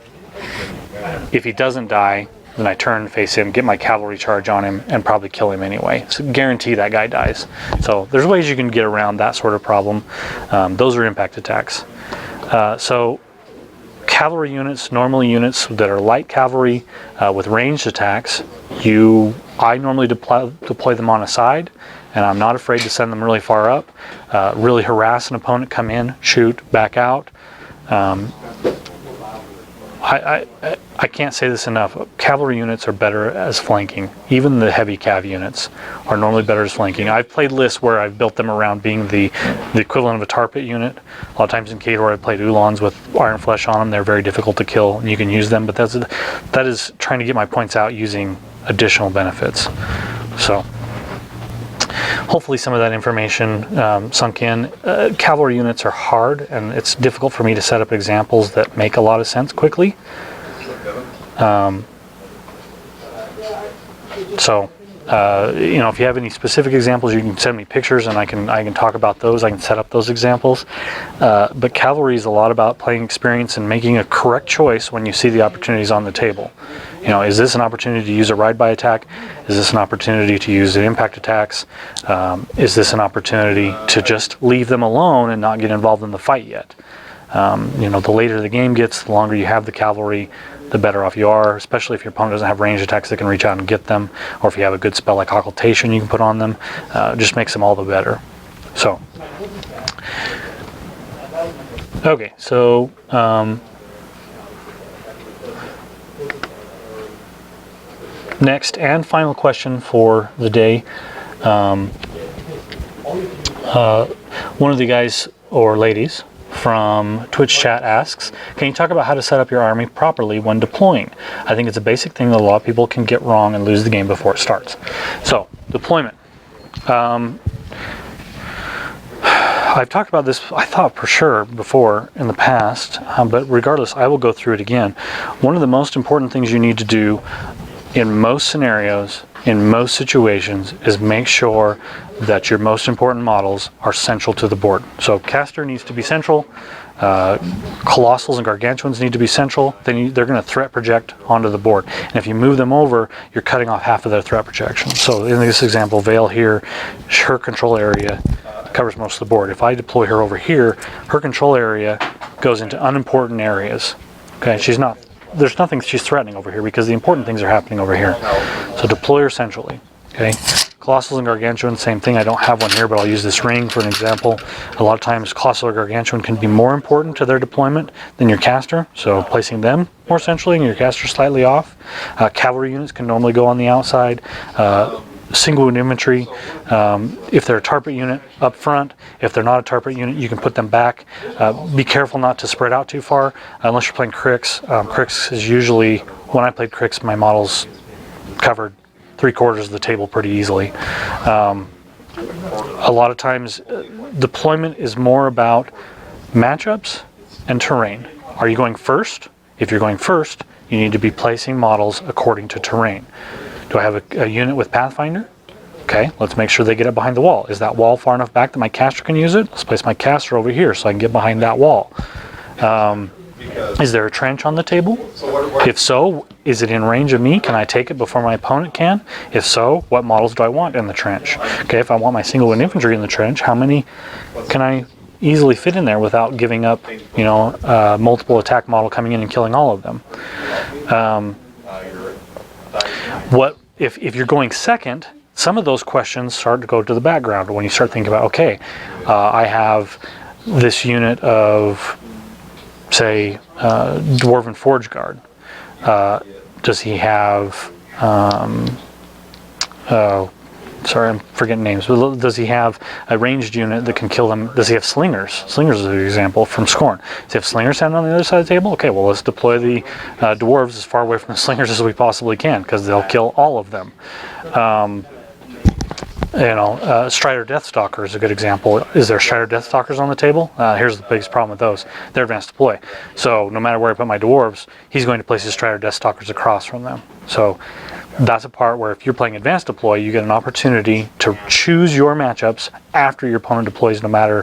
A: If he doesn't die, then I turn and face him, get my cavalry charge on him, and probably kill him anyway. So guarantee that guy dies. So there's ways you can get around that sort of problem. Those are impact attacks. So cavalry units, normally units that are light cavalry with ranged attacks, I normally deploy them on a side, and I'm not afraid to send them really far up, really harass an opponent, come in, shoot, back out. I can't say this enough. Cavalry units are better as flanking. Even the heavy cav units are normally better as flanking. I've played lists where I've built them around being the equivalent of a tar pit unit. A lot of times in Cavalry I've played Ulans with iron flesh on them. They're very difficult to kill, and you can use them, but that is trying to get my points out using additional benefits. So hopefully some of that information sunk in. Cavalry units are hard, and it's difficult for me to set up examples that make a lot of sense quickly. You know, if you have any specific examples, you can send me pictures, and I can talk about those. I can set up those examples. But cavalry is a lot about playing experience and making a correct choice when you see the opportunities on the table. You know, is this an opportunity to use a ride-by attack? Is this an opportunity to use impact attacks? Is this an opportunity to just leave them alone and not get involved in the fight yet? You know, the later the game gets, the longer you have the cavalry, the better off you are, especially if your opponent doesn't have ranged attacks that can reach out and get them, or if you have a good spell like occultation you can put on them. It just makes them all the better. So, okay, so next and final question for the day. One of the guys or ladies from Twitch chat asks, can you talk about how to set up your army properly when deploying? I think it's a basic thing that a lot of people can get wrong and lose the game before it starts. So, deployment. I've talked about this, I thought for sure before in the past, but regardless, I will go through it again. One of the most important things you need to do in most scenarios, in most situations, is make sure that your most important models are central to the board. So caster needs to be central, colossals and gargantuans need to be central, then they're going to threat project onto the board. And if you move them over, you're cutting off half of their threat projection. So in this example, Vale here, her control area covers most of the board. If I deploy her over here, her control area goes into unimportant areas. Okay, there's nothing she's threatening over here because the important things are happening over here. So deploy her centrally. Okay, colossals and gargantuan, same thing. I don't have one here, but I'll use this ring for an example. A lot of times colossal or gargantuan can be more important to their deployment than your caster, so placing them more centrally and your caster slightly off. Cavalry units can normally go on the outside. Single wound infantry, if they're a tar pit unit, up front. If they're not a tar pit unit, you can put them back. Be careful not to spread out too far unless you're playing Crix. Crix is usually, when I played Crix, my models covered 3/4 of the table pretty easily. A lot of times deployment is more about matchups and terrain. Are you going first? If you're going first, you need to be placing models according to terrain. Do I have a unit with Pathfinder? Okay, let's make sure they get up behind the wall. Is that wall far enough back that my caster can use it? Let's place my caster over here so I can get behind that wall. Is there a trench on the table? If so, is it in range of me? Can I take it before my opponent can? If so, what models do I want in the trench? Okay, if I want my single wound infantry in the trench, how many can I easily fit in there without giving up, you know, multiple attack model coming in and killing all of them? What if you're going second, some of those questions start to go to the background when you start thinking about, okay, I have this unit of, say, Dwarven Forge Guard. Does he have, sorry, I'm forgetting names, but does he have a ranged unit that can kill them? Does he have slingers? Slingers is an example from Skorne. Does he have slingers standing on the other side of the table? Okay, well, let's deploy the dwarves as far away from the slingers as we possibly can, because they'll kill all of them. Strider Deathstalker is a good example. Is there Strider Deathstalkers on the table? Here's the biggest problem with those. They're advanced deploy. So no matter where I put my dwarves, he's going to place his Strider Deathstalkers across from them. So that's a part where if you're playing advanced deploy, you get an opportunity to choose your matchups after your opponent deploys, no matter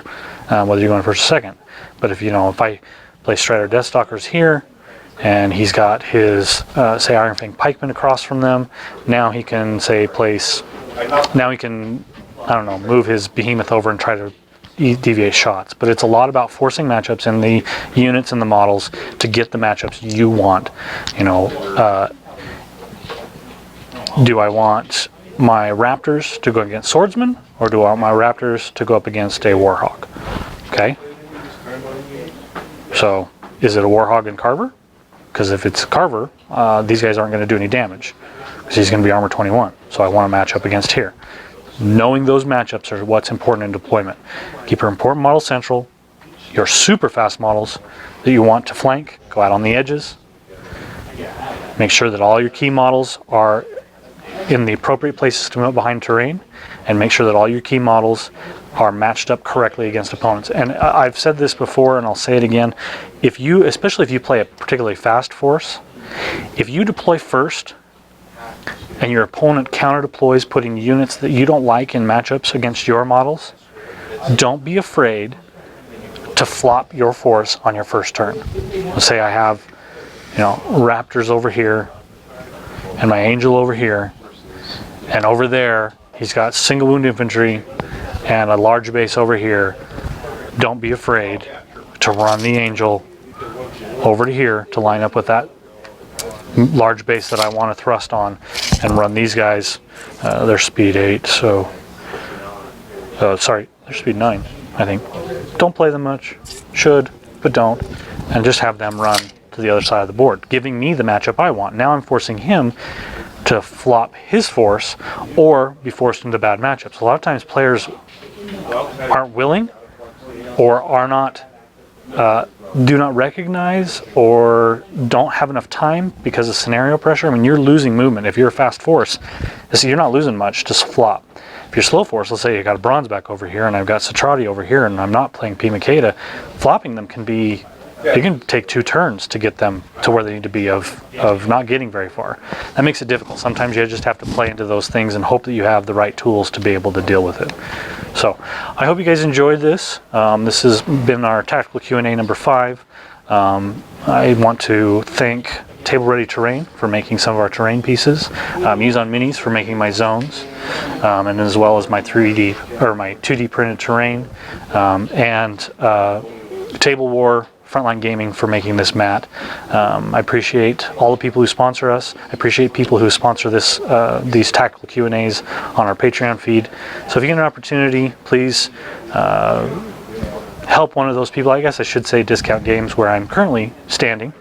A: whether you're going first or second. But if I play Strider Deathstalkers here, and he's got his, say, Iron Fang pikemen across from them, now he can, say, move his behemoth over and try to deviate shots. But it's a lot about forcing matchups in the units and the models to get the matchups you want. Do I want my Raptors to go against Swordsmen, or do I want my Raptors to go up against a Warhawk? Okay. So, is it a Warhawk and Carver? Because if it's Carver, these guys aren't going to do any damage, because he's going to be armor 21. So I want to match up against here. Knowing those matchups are what's important in deployment. Keep your important models central. Your super fast models that you want to flank, go out on the edges. Make sure that all your key models are in the appropriate places to move behind terrain, and make sure that all your key models are matched up correctly against opponents. And I've said this before, and I'll say it again. Especially if you play a particularly fast force, if you deploy first and your opponent counter deploys putting units that you don't like in matchups against your models, don't be afraid to flop your force on your first turn. Let's say I have, Raptors over here and my Angel over here, and over there he's got single wound infantry and a large base over here. Don't be afraid to run the Angel over to here to line up with that large base that I want to thrust on, and run these guys. They're speed 8, so sorry, they're speed 9, I think. Don't play them much. Should, but don't. And just have them run to the other side of the board, giving me the matchup I want. Now I'm forcing him to flop his force or be forced into bad matchups. A lot of times players aren't willing, or are not do not recognize, or don't have enough time because of scenario pressure. I mean, you're losing movement. If you're a fast force, so you're not losing much, just flop. If you're slow force, let's say you got a bronze back over here and I've got Satrati over here and I'm not playing P. Makeda, flopping them can be, you can take 2 turns to get them to where they need to be of not getting very far. That makes it difficult. Sometimes you just have to play into those things and hope that you have the right tools to be able to deal with it. So I hope you guys enjoyed this. This has been our Tactical Q&A number 5. I want to thank Table Ready Terrain for making some of our terrain pieces, Muson Minis for making my zones, and as well as my 2D printed terrain, and Table War Frontline Gaming for making this mat. I appreciate all the people who sponsor us. I appreciate people who sponsor these tactical Q&As on our Patreon feed. So if you get an opportunity, please help one of those people. I guess I should say Discount Games, where I'm currently standing,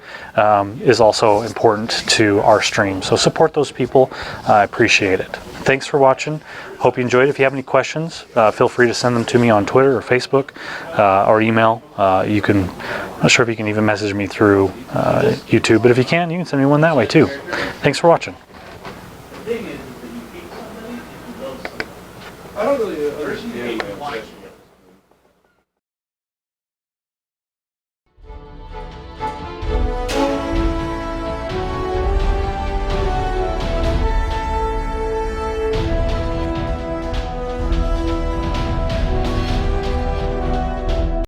A: is also important to our stream. So support those people. I appreciate it. Thanks for watching. Hope you enjoyed. If you have any questions, feel free to send them to me on Twitter or Facebook, or email. You can, I'm not sure if you can even message me through YouTube, but if you can send me one that way too. Thanks for watching.
B: I don't really understand my obsession